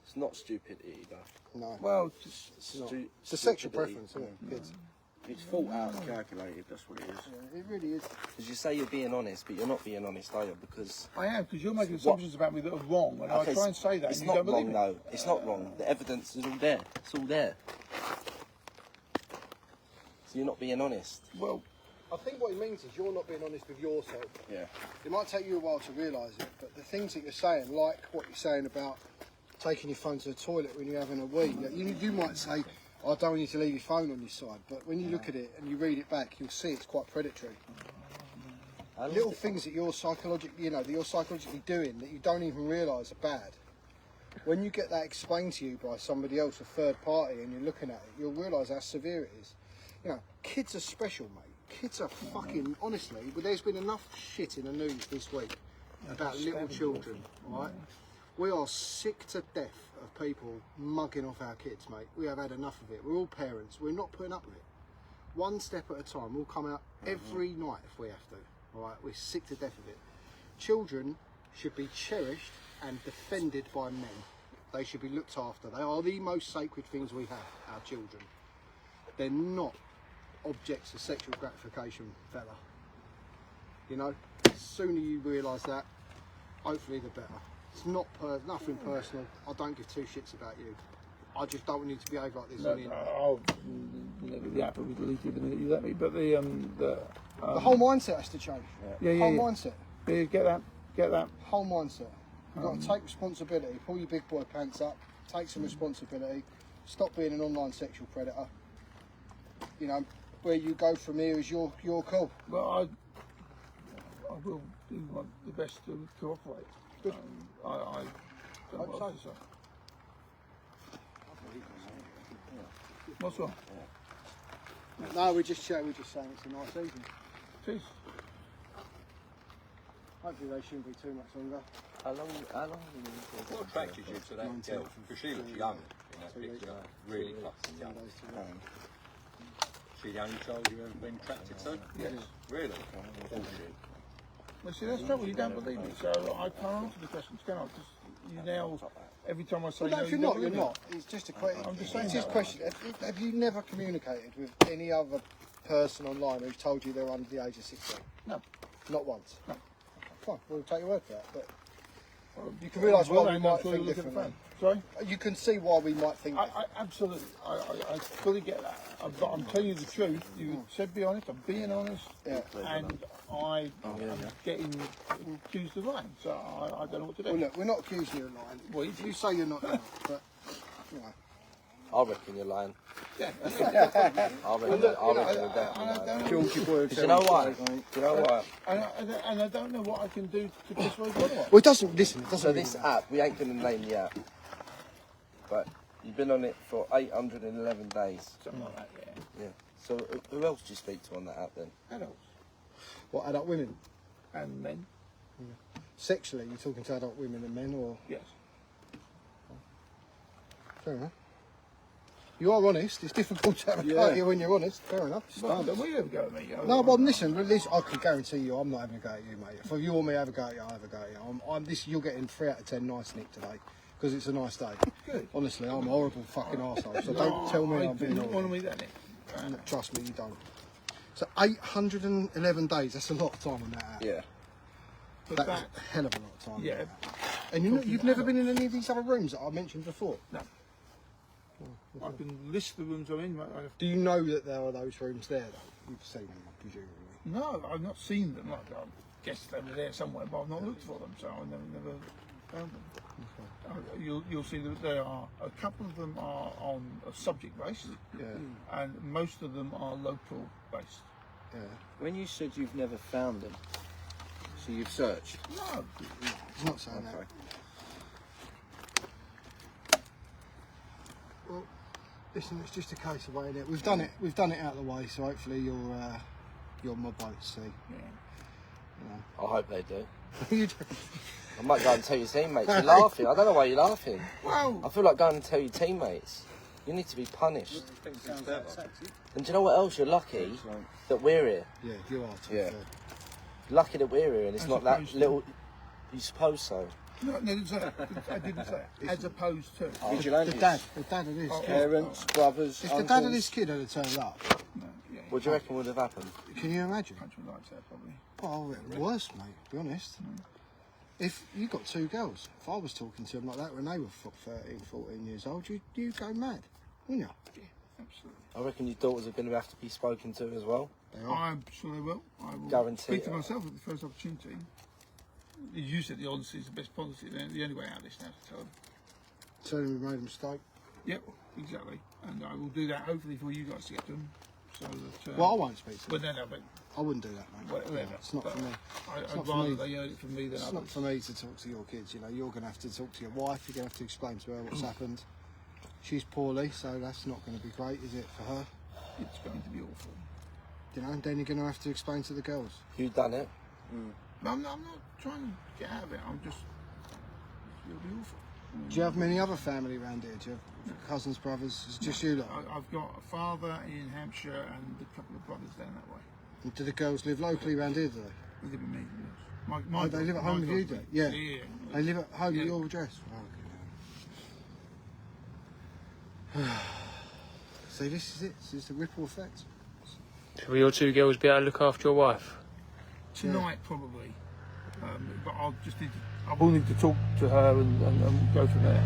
S4: It's not stupidity though.
S1: No,
S2: Well,
S1: it's not. It's a sexual preference, isn't it? Kids.
S4: It's thought out and calculated, that's what it is.
S1: Yeah, it really is.
S4: Because you say you're being honest, but you're not being honest, are you? Because
S2: I am, because you're making assumptions about me that are wrong, and I try and say that,
S4: it's
S2: and you
S4: not
S2: don't believe
S4: wrong
S2: it.
S4: though. It's not wrong. The evidence is all there. It's all there. So you're not being honest.
S2: Well,
S1: I think what he means is you're not being honest with yourself.
S4: Yeah.
S1: It might take you a while to realise it, but the things that you're saying, like what you're saying about taking your phone to the toilet when you're having a wee, you might say, I don't want you to leave your phone on your side, but when you look at it and you read it back, you'll see it's quite predatory. Little things that you're psychologically doing that you don't even realise are bad. When you get that explained to you by somebody else, a third party, and you're looking at it, you'll realise how severe it is. You know, kids are special, mate. Kids are fucking, honestly, but there's been enough shit in the news this week about little children, right? We are sick to death of people mugging off our kids, mate. We have had enough of it. We're all parents. We're not putting up with it. One step at a time. We'll come out every night if we have to. All right, we're sick to death of it. Children should be cherished and defended by men. They should be looked after. They are the most sacred things we have, our children. They're not objects of sexual gratification, fella. You know, the sooner you realise that, hopefully the better. It's not nothing personal. I don't give two shits about you. I just don't want you to behave like this on the internet.
S2: I'll never be happy with deleted the minute you let me. But
S1: the whole mindset has to change.
S2: Yeah.
S1: Whole mindset.
S2: Yeah, get that.
S1: Whole mindset. You've got to take responsibility. Pull your big boy pants up. Take some responsibility. Stop being an online sexual predator. You know, where you go from here is your call.
S2: Well, I will do the best to cooperate.
S1: Good.
S2: I don't know what to say. What's wrong?
S1: No, we're just saying it's a nice evening.
S2: Cheers.
S1: Hopefully they shouldn't be too much longer.
S4: How long have you been
S5: What attracted you to that girl? Because she looks young in that picture. Really cluttered young. She the only child you've ever been attracted to?
S2: Yes.
S5: Really? Bullshit.
S2: Well, see, that's trouble. You don't believe me, so I can't answer the questions, can I? Because you now, every time I say
S1: Well, no,
S2: no,
S1: if you're
S2: you
S1: not,
S2: don't
S1: you're
S2: believe me.
S1: not. It's just a question.
S2: I'm just saying
S1: It's just a
S2: that.
S1: question. Have you never communicated with any other person online who's told you they're under the age of 16?
S2: No.
S1: Not once?
S2: No.
S1: Fine, we'll take your word for that. But
S2: Well,
S1: you can realise why we
S2: I'm
S1: might
S2: sure
S1: think
S2: you'll look at the
S1: differently.
S2: phone. Sorry?
S1: You can see why we might think
S2: I absolutely, I fully get that. But I'm telling you the truth. You said be honest. I'm being honest,
S1: Yeah.
S2: and I am getting accused of lying. So I don't know what to do.
S1: Well, look, we're not accusing you of lying.
S2: Well,
S1: If you say you're not, you're not. But, you know.
S4: I reckon you're lying.
S2: Yeah.
S4: I reckon you're definitely lying.
S1: Georgie boy,
S4: Do you know why? Do you know why?
S2: And I don't know what I can do to persuade the other one.
S1: Well, it doesn't, listen, it doesn't
S4: So
S1: really
S4: this
S1: matter.
S4: app, we ain't going to name the app, but you've been on it for 811 days.
S2: Something like that, yeah.
S4: Yeah. So who else do you speak to on that app then?
S2: Adults
S1: What, adult women?
S2: and men,
S1: Sexually, you're talking to adult women and men, or?
S2: yes.
S1: Fair enough. You are honest. It's difficult to have a go at you when you're honest. Fair enough.
S2: Well, don't we ever go at me?
S1: No, well, listen. I can guarantee you, I'm not having a go at you, mate. If you want me to have a go at you, I'll have a go at you. You're getting 3 out of 10 nice Nick today, because it's a nice day.
S2: Good.
S1: Honestly, I'm a horrible fucking arsehole. So don't tell me
S2: I
S1: I'm
S2: do
S1: being
S2: not want
S1: horrible.
S2: to meet that Nick.
S1: Trust me, you don't. So 811 days. That's a lot of time on that app.
S4: Yeah.
S2: But
S1: That's
S2: that,
S1: a hell of a lot of time.
S2: yeah,
S1: And you've never been in any of these other rooms that I mentioned before.
S2: no. I can list the rooms I'm in.
S1: Do you know that there are those rooms there, though? You've seen them, presumably.
S2: No, I've not seen them. Like, I guess they were there somewhere, but I've not looked for them, so I never found them. You'll see that there are a couple of them are on a subject based,
S1: Yeah.
S2: and most of them are local based.
S1: Yeah.
S4: When you said you've never found them, so you've searched.
S2: No,
S1: He's not saying that.
S4: Okay.
S1: Well, listen, it's just a case of weighing it. We've done it out of the way, so hopefully your mob won't see.
S2: yeah.
S1: You know.
S4: I hope they do.
S1: You
S4: I might go and tell your teammates. You're laughing. I don't know why you're laughing.
S2: Wow.
S4: I feel like going and tell your teammates. You need to be punished. And do you know what else? You're lucky that we're here.
S1: Yeah, you are.
S4: Yeah. Lucky that we're here and it's not that little... You suppose so?
S2: No, I didn't say that. I didn't say it. As opposed to.
S1: The dad of this kid.
S3: Parents, brothers,
S1: If the dad of this kid had turned up,
S2: No, yeah.
S4: What do you reckon would have happened?
S1: can you imagine?
S2: Punch me like that, probably.
S1: Oh, worse, mate, to be honest. If you got two girls, if I was talking to them like that when they were 13, 14 years old, you'd go mad, wouldn't you?
S2: Yeah, absolutely.
S4: I reckon your daughters are going to have to be spoken to as well.
S1: They are.
S2: I'm sure they will. I will
S4: Guarantee
S2: speak to
S4: it.
S2: myself at the first opportunity. You said the honesty is the best policy. The only way out of this now is to tell them.
S1: Tell them we made a mistake.
S2: Yep, exactly. And I will do that hopefully for you guys to get them. So that.
S1: Well, I won't speak to them.
S2: But no, but
S1: I wouldn't do that, mate.
S2: whatever.
S1: It's not for me.
S2: I'd
S1: not for
S2: rather
S1: me.
S2: they heard it from me than
S1: It's
S2: others.
S1: not for me to talk to your kids. You know, you're going to have to talk to your wife. You're going to have to explain to her what's happened. She's poorly, so that's not going to be great, is it, for her?
S2: It's going to be awful.
S1: You know, and then you're going to have to explain to the girls.
S4: You done it?
S2: No, I'm not trying to get out of it. I'm just. It'll be awful.
S1: Do you have many other family around here? Do you have cousins, brothers? Is it just you lot?
S2: I've got a father in Hampshire and a couple of brothers down that way.
S1: And do the girls live locally around here, do they?
S2: They live with me. Yes.
S1: Oh, they live at home with you, do they? Yeah.
S2: Yeah.
S1: They live at home
S2: Yeah.
S1: at your address? Oh, okay. See, this is it. This is the ripple effect.
S6: So will your two girls be able to look after your wife?
S2: Tonight, probably. But I'll just need to, I will need to talk to her and go from there.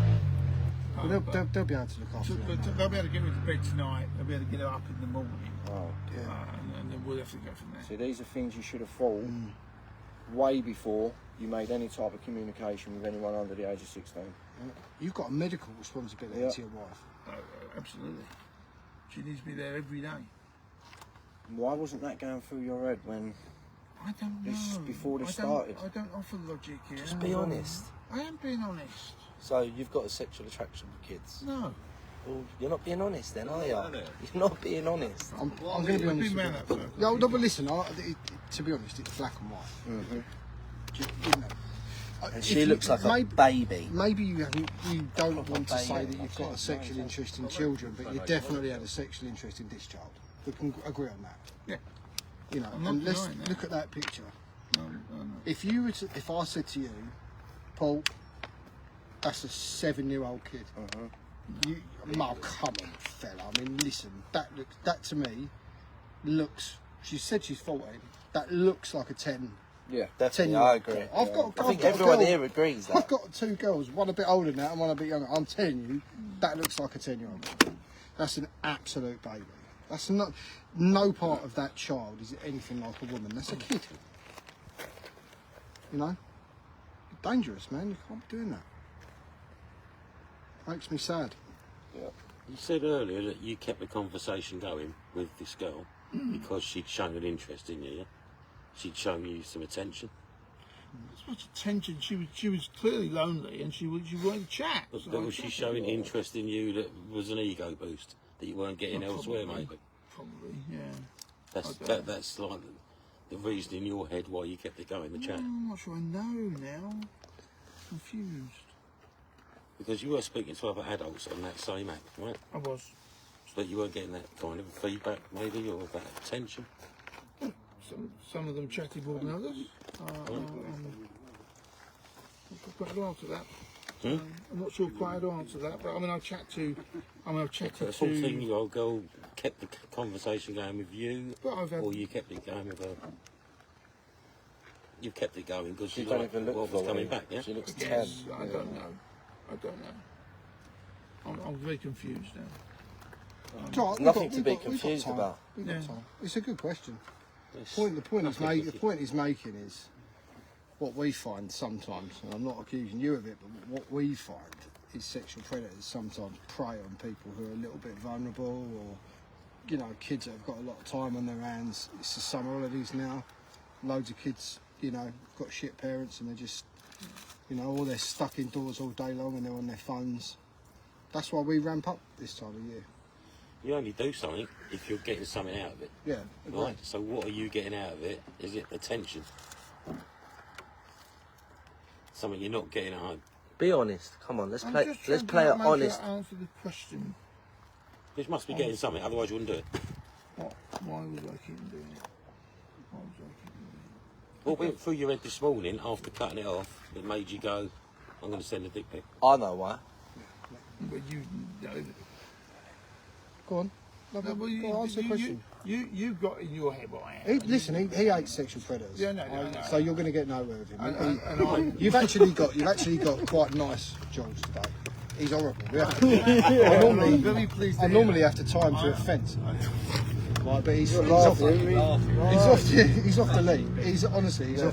S1: Well, they'll be able to look after her.
S2: But they'll be able to get her into bed tonight. They'll be able to get her up in the morning.
S3: Oh,
S1: Yeah.
S2: And then we'll have to go from there.
S3: see, these are things you should have thought way before you made any type of communication with anyone under the age of 16.
S1: You've got a medical responsibility
S3: Yeah.
S1: to your wife.
S2: Absolutely. She needs to be there every day.
S3: Why wasn't that going through your head when
S2: I don't know.
S3: This- before this
S2: I don't-
S3: started?
S2: I don't offer logic here.
S4: Just be honest.
S2: I am being honest.
S4: So you've got a sexual attraction for kids?
S2: No.
S4: Well, you're not being honest then, are you?
S5: No, no.
S4: You're not being honest.
S1: I'm going to be
S2: We've
S1: honest
S2: been
S1: with
S2: round
S1: you.
S2: that circle.
S1: No, but listen, to be honest, it's black and white. You know,
S4: And
S1: if
S4: she
S1: you-
S4: looks like a
S1: maybe,
S4: baby.
S1: maybe you don't
S4: Proper
S1: want to say
S4: baby.
S1: that you've got a sexual interest in children, but you definitely had a sexual interest in this child. We can agree on that.
S2: Yeah.
S1: You know,
S2: I'm not
S1: and let's
S2: denying that.
S1: look at that picture.
S2: No.
S1: If you were to, if I said to you, Paul, that's a 7-year-old kid. You, oh, come on, fella. I mean, listen, that to me looks. She said she's 14. That looks like a 10.
S4: Yeah,
S1: 10
S4: definitely.
S1: year
S4: I
S1: old.
S4: agree.
S1: I've got.
S4: I think
S1: I've got a
S4: everyone
S1: girl-
S4: here agrees
S1: I've
S4: that.
S1: got two girls, one a bit older than that and one a bit younger. I'm telling you, that looks like a 10-year-old. That's an absolute baby. That's not. No part of that child is anything like a woman. That's a kid. You know, dangerous, man. You can't be doing that. Makes me sad.
S7: You said earlier that you kept the conversation going with this girl because she'd shown an interest in you. Yeah? She'd shown you some attention.
S2: As much attention. She was clearly lonely, and she wanted to chat.
S7: But,
S2: so
S7: but
S2: I
S7: was she
S2: chatted
S7: showing
S2: with her.
S7: interest in you that was an ego boost that you weren't getting elsewhere,
S2: Probably.
S7: maybe?
S2: Probably, yeah.
S7: That's like the reason in your head why you kept it going, the chat.
S2: I'm not sure I know now. Confused.
S7: Because you were speaking to other adults on that same act, right?
S2: I was.
S7: But you weren't getting that kind of feedback, maybe, or that attention.
S2: Some of them chatted more than others. I'm not quite how to answer that. I'm not sure quite how to answer that, but I mean, I've chatted
S7: The
S2: to.
S7: 14-year-old girl kept the conversation going with you,
S2: But I've had-
S7: or you kept it going with her. You kept it going because
S4: She
S7: you
S4: don't
S7: liked
S4: even look
S7: what
S4: for
S7: was coming
S4: it.
S7: back, yeah?
S4: She looks 10.
S2: Yes, I don't know. I'm very confused now.
S1: It's all right, we've
S4: Nothing
S1: got-
S4: to
S1: we've
S4: be
S1: got- we've got
S4: confused
S1: time.
S4: about.
S1: We've got
S2: Yeah.
S1: time. It's a good question.
S7: It's
S1: The point
S7: nothing
S1: he's making is what we find sometimes, and I'm not accusing you of it, but what we find is sexual predators sometimes prey on people who are a little bit vulnerable, or you know, kids that have got a lot of time on their hands. It's the summer holidays now. Loads of kids, you know, got shit parents, and they're just, you know, or they're stuck indoors all day long and they're on their phones. That's why we ramp up this time of year.
S7: You only do something if you're getting something out of it.
S1: Yeah, agreed.
S7: Right, so what are you getting out of it? Is it attention? something you're not getting at home.
S4: Be honest. Come on, let's play.
S2: just
S4: Let's
S2: trying
S4: play
S2: to
S4: it
S2: make
S4: honest.
S2: sure I answer the question.
S7: This must be getting something, otherwise you wouldn't do it.
S2: What? Why was I keep doing it? Why was I keep doing it?
S7: What went through your head this morning after cutting it off that made you go, I'm going to send a dick pic?
S4: I know why.
S2: But you know.
S1: Go on. No,
S2: No, well,
S1: go on, answer the question.
S2: You've got in your head what I am.
S1: Listen, he hates sexual predators.
S2: Yeah, no,
S1: So you're going to get nowhere with him.
S2: And
S1: You've actually got quite nice jobs today. He's horrible. I normally have to tie him to a fence. Right, but he's off the lead. He's off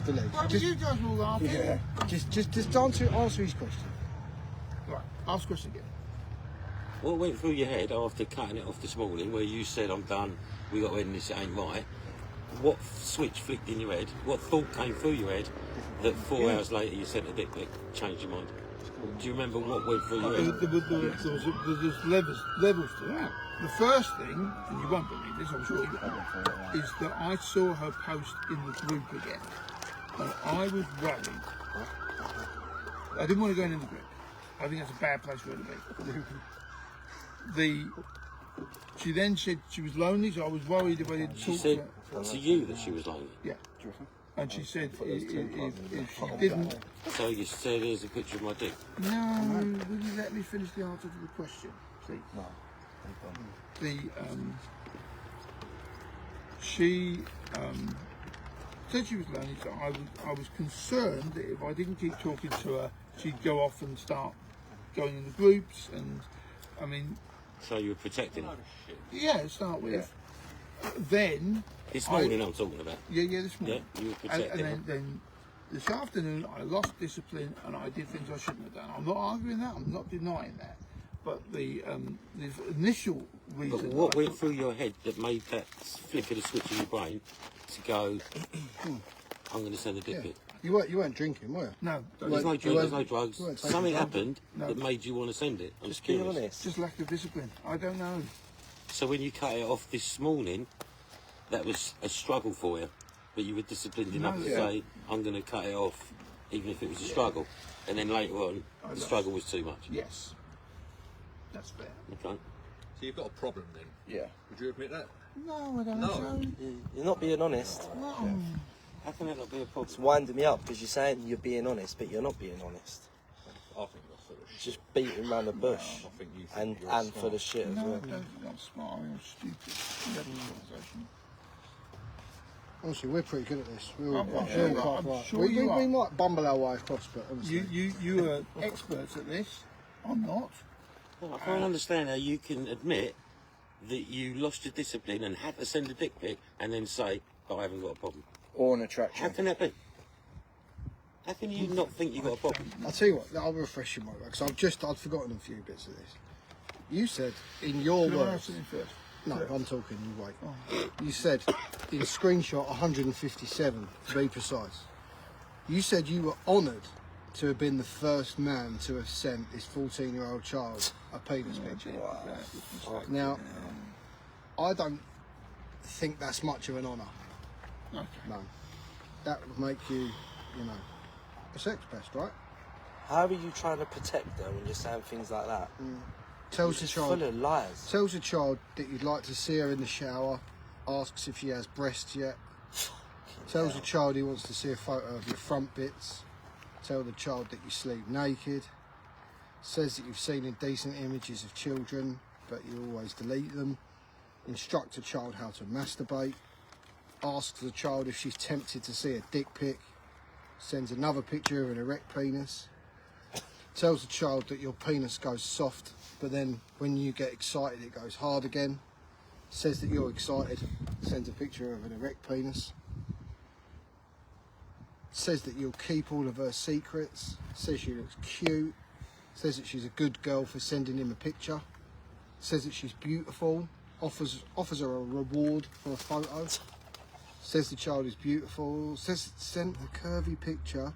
S1: the lead.
S2: Why did you guys all laugh?
S1: Yeah. Just answer his question.
S2: Right, ask the question again.
S7: What went through your head after cutting it off this morning where you said, I'm done, we got to end this, it ain't right? What switch flicked in your head? What thought came through your head that 4 hours later you sent a dick pic, changed your mind? Do you remember what went through your head?
S2: There's levels to that. The first thing, and you won't believe this, I'm sure you won't, is that I saw her post in the group again. And I was worried. I didn't want to go in the group. I think that's a bad place for her to be. She then said she was lonely, so I was worried if I didn't
S7: She
S2: talk
S7: said
S2: to her.
S7: to you that she was lonely.
S2: Yeah. And she said if she didn't...
S7: So you said, here's a picture of my dick.
S2: No, will you let me finish the answer to the question, please? No. She said she was lonely, so I was concerned that if I didn't keep talking to her, she'd go off and start going in the groups, and I mean...
S7: So you were protecting her?
S2: Yeah, to start with. Yeah. Then...
S7: This morning I'm talking about?
S2: Yeah, this morning.
S7: Yeah, you were protecting her.
S2: And then this afternoon I lost discipline and I did things I shouldn't have done. I'm not arguing that, I'm not denying that. But the initial reason...
S7: But what went through your head that made that flick of the switch in your brain to go, I'm going to send a dick pic?
S1: You weren't drinking, were you?
S2: No.
S7: There's no drink, there's no drugs. Something happened that made you want to send it. I'm just
S4: Be
S7: curious.
S4: honest.
S2: Just lack of discipline. I don't know.
S7: So when you cut it off this morning, that was a struggle for you, but you were disciplined enough to say, I'm going to cut it off, even if it was a struggle. And then later on, the struggle was too much.
S2: Yes. That's fair.
S7: Okay.
S5: So you've got a problem then?
S3: Yeah.
S5: Would you admit that?
S2: No, I don't
S5: No.
S2: know.
S4: You're not being honest.
S2: No.
S7: How can that not be a problem?
S4: It's winding me up because you're saying you're being honest, but you're not being honest.
S5: I think you're full of shit.
S4: Just beating around the bush
S5: I think you
S4: and
S5: think you're
S4: and
S5: smart.
S4: for the shit as
S2: No, I
S4: well.
S2: don't think I'm smart. I'm stupid. We had this conversation.
S1: Honestly, we're pretty good at this. We're all
S2: I'm
S1: quite,
S2: sure-
S1: we're all quite
S2: I'm
S1: right.
S2: sure
S1: we
S2: you are.
S1: might bumble our way across, but honestly...
S2: You are experts at this. I'm not.
S7: Well, I can't understand how you can admit that you lost your discipline and had to send a dick pic and then say, I haven't got a problem.
S3: Or an
S7: How
S3: attraction.
S7: can that be? How can you not think you got a problem?
S1: I'll tell you what, I'll refresh you, mate, because I'd forgotten a few bits of this. You said, in your
S2: Can I
S1: words...
S2: answer it first?
S1: No, I'm talking, you wait. You said, in screenshot 157, to be precise, you said you were honoured to have been the first man to have sent this 14-year-old child a penis picture. Now, I don't think that's much of an honour.
S2: Okay.
S1: No. That would make you, a sex pest, right?
S4: How are you trying to protect her when you're saying things like that?
S1: Tells the
S4: It's
S1: child...
S4: full of lies.
S1: Tells the child that you'd like to see her in the shower, asks if she has breasts yet. Tells the child he wants to see a photo of your front bits. Tell the child that you sleep naked. Says that you've seen indecent images of children, but you always delete them. Instruct a child how to masturbate. Asks the child if she's tempted to see a dick pic. Sends another picture of an erect penis. Tells the child that your penis goes soft, but then when you get excited it goes hard again. Says that you're excited, sends a picture of an erect penis. Says that you'll keep all of her secrets. Says she looks cute. Says that she's a good girl for sending him a picture. Says that she's beautiful. Offers her a reward for a photo. Says the child is beautiful. Says sent a curvy picture.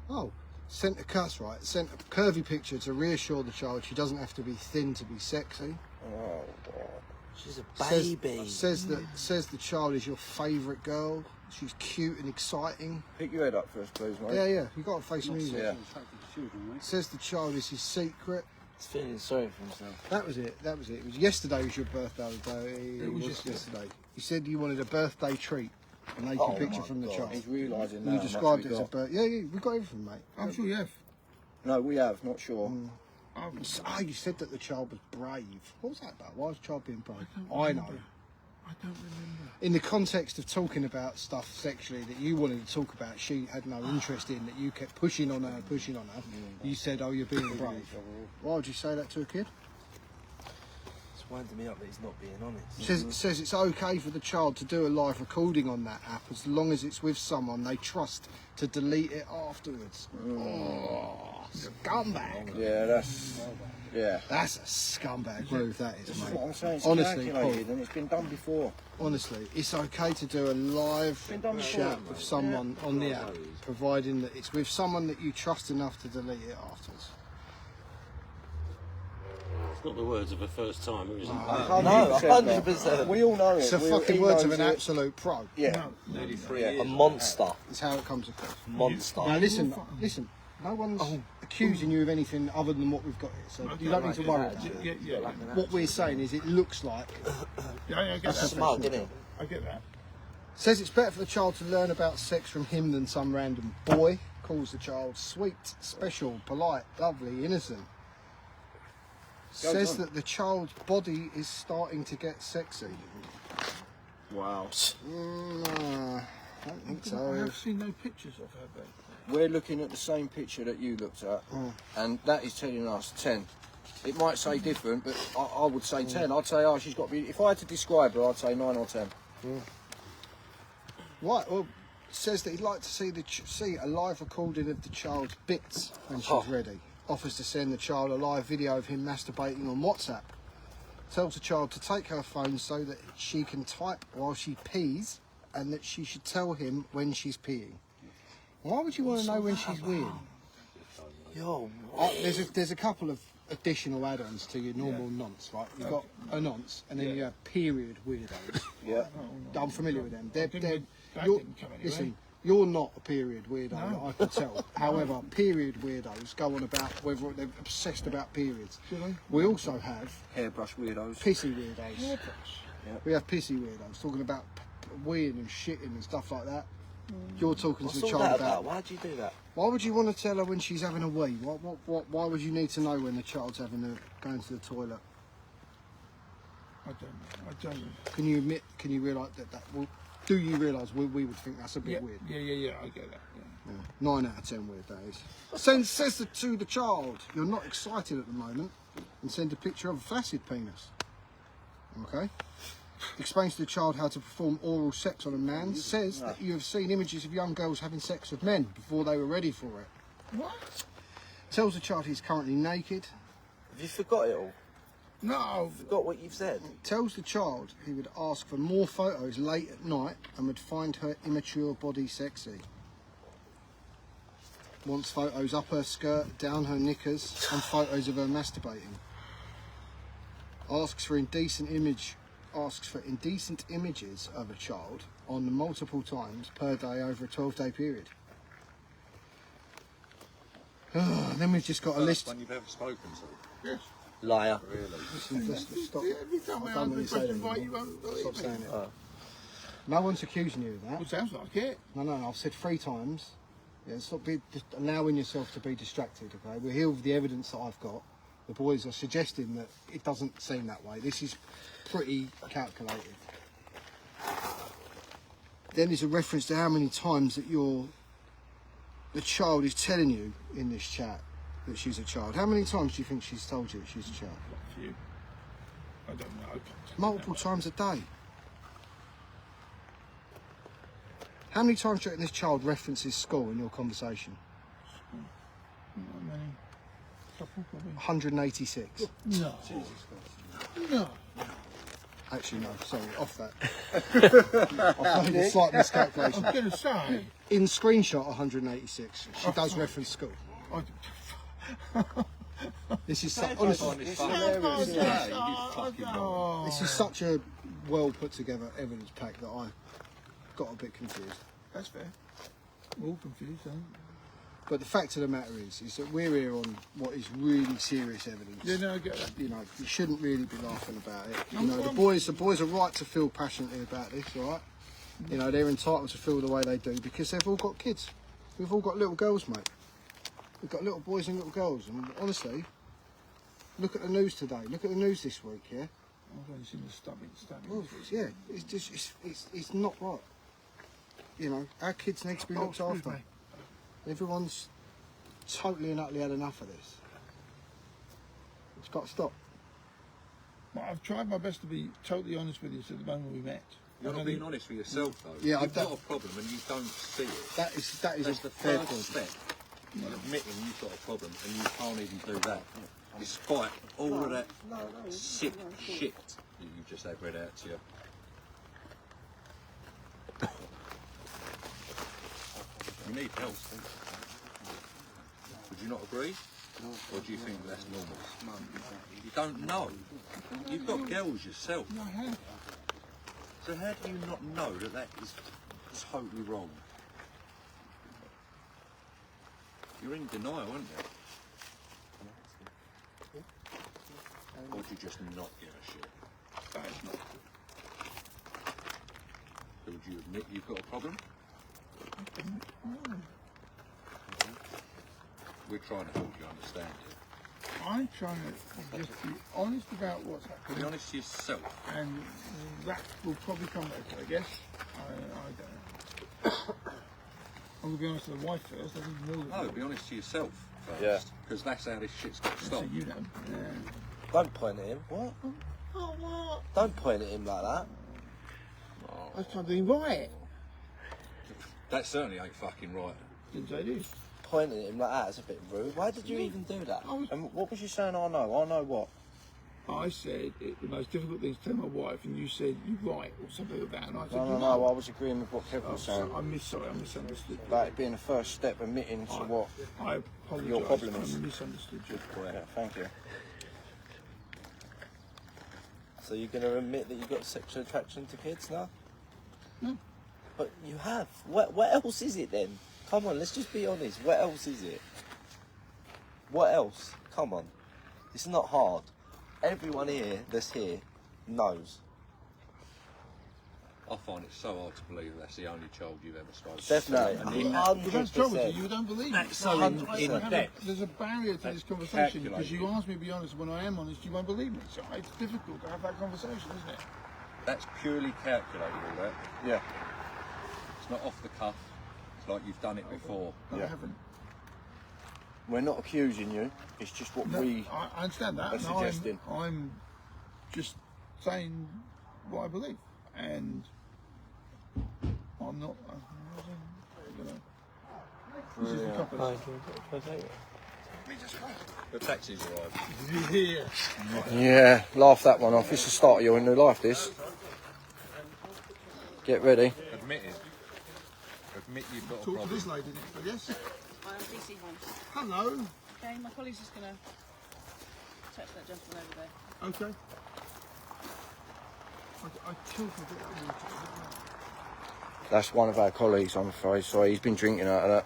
S1: Oh. Sent a curvy picture to reassure the child she doesn't have to be thin to be sexy.
S4: She's a baby.
S1: Says the child is your favourite girl. She's cute and exciting.
S3: Pick your head up first, please, mate.
S1: Yeah. You got to face music.
S3: Yeah.
S1: Says the child is his secret.
S4: He's feeling sorry for himself.
S1: That was it. It was yesterday. Was your birthday? It was yesterday. You said you wanted a birthday treat. A naked picture from the child.
S3: He's realising now.
S1: You described it as a birthday. Yeah, we've got everything, mate.
S2: I'm sure you have.
S3: No, we have. Not sure.
S1: You said that the child was brave. What was that about? Why was the child being brave? I know.
S2: I don't remember.
S1: In the context of talking about stuff sexually that you wanted to talk about, she had no interest in, that you kept pushing on her. You said, oh, you're being brave. Why would you say that to a kid?
S4: It's winding me up that he's not being honest.
S1: Says it's okay for the child to do a live recording on that app as long as it's with someone they trust to delete it afterwards. Oh, scumbag.
S3: Yeah,
S1: That's a scumbag move, that is, mate.
S3: what I'm saying. It's
S1: Honestly,
S3: calculated and it's been done before.
S1: Honestly, it's okay to do a live chat with someone on the app, providing that it's with someone that you trust enough to delete it afterwards.
S7: It's not the words of a first timer, is it?
S4: No, 100%.
S3: We all know it.
S1: It's the
S3: He
S1: fucking words
S3: knows
S1: of an
S3: it.
S1: absolute pro.
S3: Yeah.
S5: Nearly 3 years.
S4: A monster.
S1: That's how it comes across.
S4: Monster.
S1: Now listen. No one's accusing you of anything other than what we've got here, so you don't need to worry about it.
S2: Yeah.
S1: What we're saying is it looks like.
S2: I get
S4: That's
S2: that.
S4: smart, isn't it?
S2: I get that.
S1: Says it's better for the child to learn about sex from him than some random boy. Calls the child sweet, special, polite, lovely, innocent. Says that the child's body is starting to get sexy.
S3: Wow.
S1: I don't think
S2: I
S1: so.
S2: have seen no pictures of her, but
S3: We're looking at the same picture that you looked at, and that is telling us 10. It might say different, but I would say 10. I'd say, oh, she's got to be. If I had to describe her, I'd say 9 or 10.
S1: Right, well, says that he'd like to see a live recording of the child's bits when she's ready. Offers to send the child a live video of him masturbating on WhatsApp. Tells the child to take her phone so that she can type while she pees, and that she should tell him when she's peeing. Why would you want to know when she's weird?
S4: Yo,
S1: There's a couple of additional add-ons to your normal nonce, right? You've got a nonce, and then you have period weirdos.
S3: Yeah.
S1: I'm familiar with them.
S2: That didn't come anyway.
S1: Listen, you're not a period weirdo, I can tell. However, period weirdos go on about whether they're obsessed about periods. We also have
S3: Hairbrush weirdos.
S1: pissy weirdos. We have pissy weirdos talking about weeing and shitting and stuff like that. You're talking
S4: what's
S1: to the
S4: all
S1: child
S4: that about? Why'd you do that?
S1: Why would you want to tell her when she's having a wee? Why would you need to know when the child's going to the toilet?
S2: I don't know.
S1: Can you admit? Can you realise that? Do you realise we would think that's a bit weird?
S2: Yeah, I get that. Yeah.
S1: 9 out of 10 weird days. Says to the child, you're not excited at the moment, and send a picture of a flaccid penis. Okay. Explains to the child how to perform oral sex on a man. Says that you have seen images of young girls having sex with men before they were ready for it.
S2: What?
S1: Tells the child he's currently naked.
S4: Have you forgot it all?
S2: No.
S4: Forgot what you've said?
S1: Tells the child he would ask for more photos late at night and would find her immature body sexy. Wants photos up her skirt, down her knickers, and photos of her masturbating. Asks for indecent images of a child on multiple times per day over a 12-day period. Then we've just got a list.
S5: One you've ever spoken to?
S2: Yes.
S4: Liar.
S5: Really?
S1: Just stop.
S2: Every time I
S1: I've done what
S2: answer
S1: you
S2: the
S1: say
S2: question
S1: then.
S2: right, you won't believe
S1: Stop
S2: me.
S1: saying it. No one's accusing you of that.
S2: Well, sounds like it.
S1: No, I've said 3 times. Yeah, stop just allowing yourself to be distracted, okay? We're here with the evidence that I've got. The boys are suggesting that it doesn't seem that way. This is pretty calculated. Then there's a reference to how many times that the child is telling you in this chat that she's a child. How many times do you think she's told you that she's a child?
S2: A few. I don't know. I can't tell.
S1: Multiple times a day. How many times do you reckon this child references school in your conversation?
S2: Not many. Couple, probably.
S1: 186.
S2: No. No.
S1: Actually, no, sorry, off that. I've made a slight miscalculation.
S2: I'm going to say.
S1: In screenshot, 186. She does reference school. This is
S5: I
S1: honestly,
S5: find this
S1: this
S5: funny.
S1: is-
S5: Yeah, you fucking wrong.
S1: this is such a well put together evidence pack that I got a bit confused.
S2: That's fair. We're all confused, aren't we?
S1: But the fact of the matter is that we're here on what is really serious evidence.
S2: Yeah, no, I get that.
S1: You know, you shouldn't really be laughing about it. You know, the boys are right to feel passionately about this, all right? You know, they're entitled to feel the way they do because they've all got kids. We've all got little girls, mate. We've got little boys and little girls, and honestly, look at the news today. Look at the news this week, yeah?
S2: I've only seen the stabbing.
S1: Well, yeah, it's just, it's not right. You know, our kids need to be looked after.
S2: me.
S1: Everyone's totally and utterly had enough of this. It's got to stop.
S2: Well, I've tried my best to be totally honest with you since the moment we met.
S5: You're not being honest with yourself, though.
S1: Yeah,
S5: You've
S1: I've
S5: got a problem and you don't see it.
S1: That is
S5: That's
S1: a
S5: the
S1: fair
S5: first
S1: point.
S5: step. Admitting you've got a problem and you can't even do that. Despite all of that sick shit that you just had read out to you. You need help. Would you not agree? Or do you think that's normal? You don't know. You've got girls yourself.
S2: No, I have.
S5: So how do you not know that that is totally wrong? You're in denial, aren't you? Or do you just not give a shit?
S2: That is not.
S5: So would you admit you've got a problem? We're trying to help you understand it.
S2: I'm trying to just be honest about what's
S5: Be
S2: happening,
S5: honest to yourself.
S2: and that will probably come later, I guess. I don't know. I'm gonna be honest with the wife first. I think more than
S5: No, be honest to yourself first.
S4: Yeah.
S5: Because that's how this shit's got to
S2: so
S5: stop.
S2: you know. Yeah.
S4: Don't point at him. What?
S2: Oh, what?
S4: Don't point at him like that.
S2: I was trying to invite it.
S5: That certainly ain't fucking right.
S2: Didn't say this.
S4: Pointing at him like that is a bit rude. Why did you even do that?
S2: I was-
S3: And what was you saying? I know. I know what.
S2: I said the most difficult thing to tell my wife, and you said you're right or something like that, and I said
S3: No,
S2: you're
S3: no, no.
S2: right.
S3: I was agreeing with what Kev was saying.
S2: I misunderstood.
S3: About it being the first step, admitting to what.
S2: I apologise.
S3: Your problem is-
S2: I misunderstood you.
S3: Yeah, thank you.
S4: So you're going to admit that you've got sexual attraction to kids now?
S2: No.
S4: But you have. What else is it then? Come on, let's just be honest. What else is it? What else? Come on. It's not hard. Everyone here that's here knows.
S5: I find it so hard to believe that's the only child you've ever spoken to.
S4: Definitely.
S2: But that's trouble with
S4: 100%.
S2: you. You don't believe me.
S5: That's so in depth.
S2: There's a barrier to
S5: That's
S2: this conversation because
S5: calculated.
S2: you asked me to be honest. When I am honest, you won't believe me. So it's difficult to have that conversation, isn't it?
S5: That's purely calculated, all that.
S3: Yeah.
S5: It's not off the cuff. It's like you've done it before.
S2: No,
S3: Yeah.
S2: I haven't.
S3: We're not accusing you. It's just what
S2: No,
S3: we.
S2: I understand that.
S3: are
S2: and
S3: suggesting.
S2: I'm just saying what I believe, and I'm not. You know. This is the company.
S5: The taxi's arrived.
S2: Yeah.
S3: Yeah, laugh that one off. It's the start of your new life, this. Get ready.
S5: Admit it. Admit you've got a
S2: Talk to
S5: problem.
S2: this lady next, I guess.
S8: I'm DC Holmes.
S2: Hello.
S8: Okay, my colleague's just going to touch that gentleman over there.
S2: Okay. I killed a bit of water.
S3: That's one of our colleagues, I'm afraid. Sorry, he's been drinking out of that.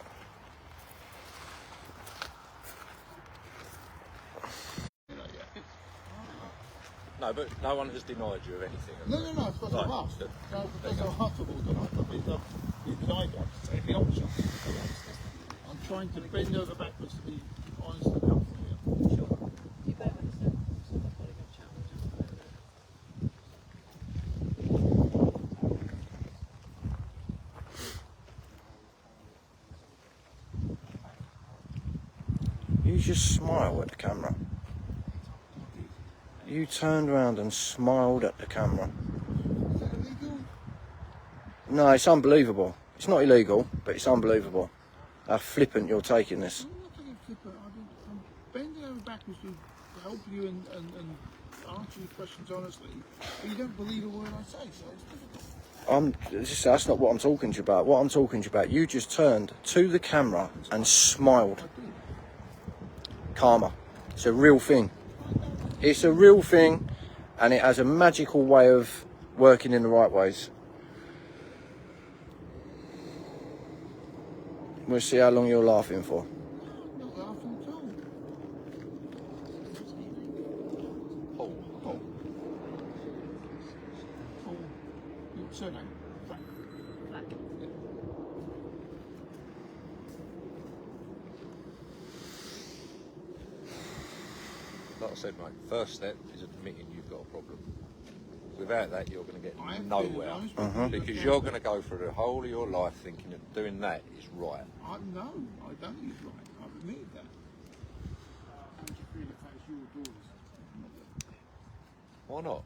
S5: No, but no one has denied you of anything.
S2: No, it's because I've
S5: Right.
S2: asked. No, because I've asked of all the night. I've been guide to take the option. I'm trying to bend over backwards to be honest and helpful here.
S8: Sure. You bear with us then. So I've got a good chat.
S3: You just smile at the camera. You turned around and smiled at the camera.
S2: Is that illegal?
S3: No, it's unbelievable. It's not illegal, but it's unbelievable. How flippant you're taking this.
S2: I'm not taking flipper. I'm bending over backwards to help you and answer your questions honestly. But you don't believe a word I say, so it's difficult.
S3: That's not what I'm talking to you about. What I'm talking to you about, you just turned to the camera and smiled.
S2: I did.
S3: Calmer. It's a real thing. It's a real thing, and it has a magical way of working in the right ways. We'll see how long you're laughing for.
S2: Not laughing at all. Paul. Your surname? Flack.
S5: Like I said, mate, first step is admitting you've got a problem. Without that, you're going to get
S2: I am
S5: nowhere.
S2: being honest with you.
S5: Because you're going to go through the whole of your life thinking that doing that is right.
S2: No, I don't think it's right. I've admitted that. How do you feel if that's your daughter's mother?
S5: Why not?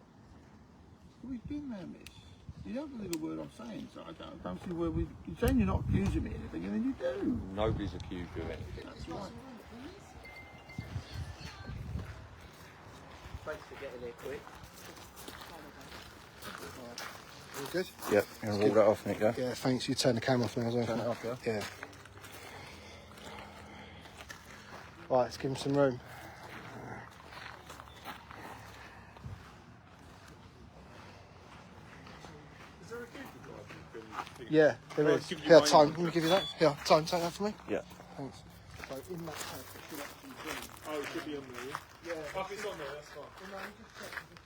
S2: We've been there, miss. You don't believe a word I'm saying, so I don't see where we... You're saying you're not accusing me of anything, and then you do.
S5: Nobody's accused you of anything.
S2: That's right.
S4: Thanks for getting there quick.
S1: All good?
S3: Yep, you can roll that off, Nick, yeah?
S1: Yeah, thanks. You turn the camera off now as well.
S3: Turn it off, yeah?
S1: Yeah. Right, let's give him some room. Yeah, there is. Here, time. Let me give you that. Here, time. Take that for me.
S3: Yeah.
S1: Thanks. So in that tank, it should actually be.
S9: Oh, it should be on there, yeah?
S1: Yeah.
S9: Oh, if it's on there, that's fine.
S1: Well, no, you just check. It should be.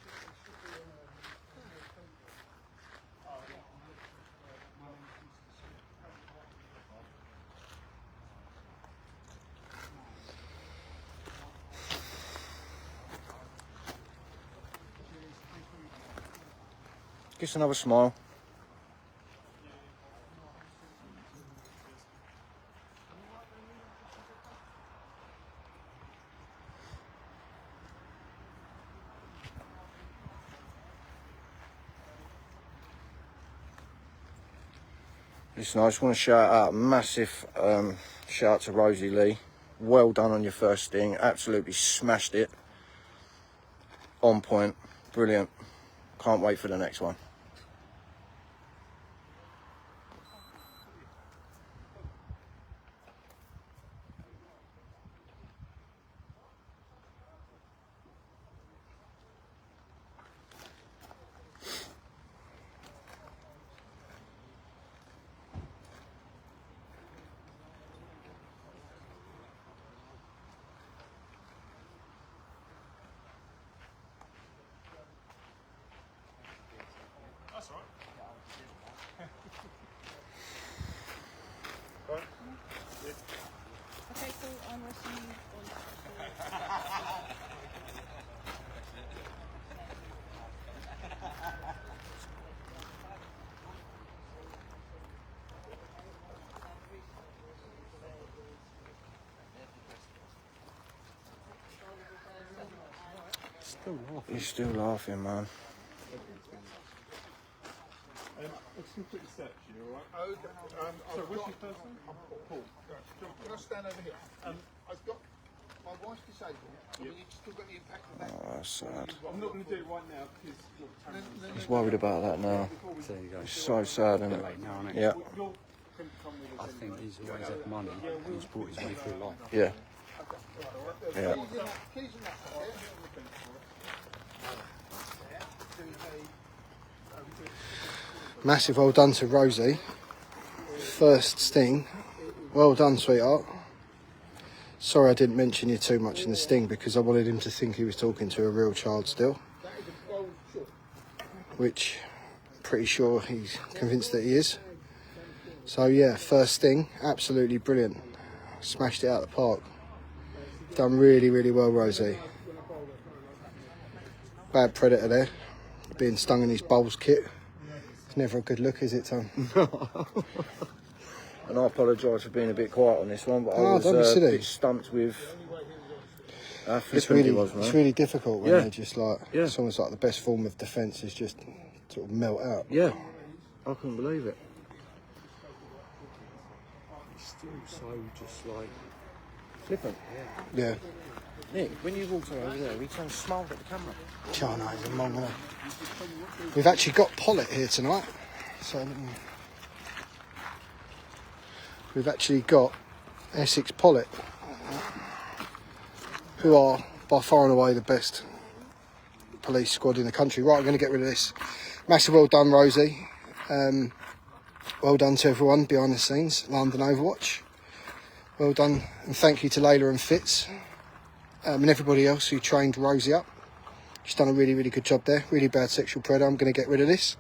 S3: Just another smile. Listen, I just want to shout out a massive shout out to Rosie Lee. Well done on your first sting. Absolutely smashed it. On point. Brilliant. Can't wait for the next one.
S9: That's all right.
S8: Okay, so I'm rushing you
S3: He's still laughing, man.
S9: Let's complete the search, you all right?
S2: Okay.
S9: So, what's your first name?
S2: Paul. John, can I stand over here? I've got... My wife's disabled. I mean, you've still got the impact of that.
S3: Oh, that's sad.
S9: I'm not going to do it right now because...
S3: He's worried about that now. It's so sad, isn't it? Yeah.
S10: I think he's always had money. He's brought his way through life.
S3: Yeah. Yeah.
S2: Keys and that.
S1: Massive well done to Rosie. First sting. Well done, sweetheart. Sorry I didn't mention you too much in the sting because I wanted him to think he was talking to a real child still. Which, pretty sure he's convinced that he is. So yeah, first sting, absolutely brilliant. Smashed it out of the park. Done really, really well, Rosie. Bad predator there. Being stung in his bowls kit. It's never a good look, is it, Tom?
S3: And I apologise for being a bit quiet on this one, but I was
S1: don't be
S3: a
S1: silly.
S3: bit stumped with how
S1: It's
S3: flippant
S1: really,
S3: he was, man.
S1: it's really difficult when
S3: Yeah.
S1: they're just like,
S3: Yeah.
S1: it's almost like the best form of defence is just sort of melt out.
S3: Yeah, I couldn't believe it.
S10: He's still so just like...
S3: Flippant.
S1: Yeah.
S3: Nick, when you walked over there, he turned smiled at the camera.
S1: China is a mongrel. We've actually got Pollet here tonight. So we've actually got Essex Police, who are by far and away the best police squad in the country. Right, I'm going to get rid of this. Massive well done, Rosie. Well done to everyone behind the scenes, London Overwatch. Well done, and thank you to Layla and Fitz, and everybody else who trained Rosie up. She's done a really, really good job there. Really bad sexual predator. I'm going to get rid of this.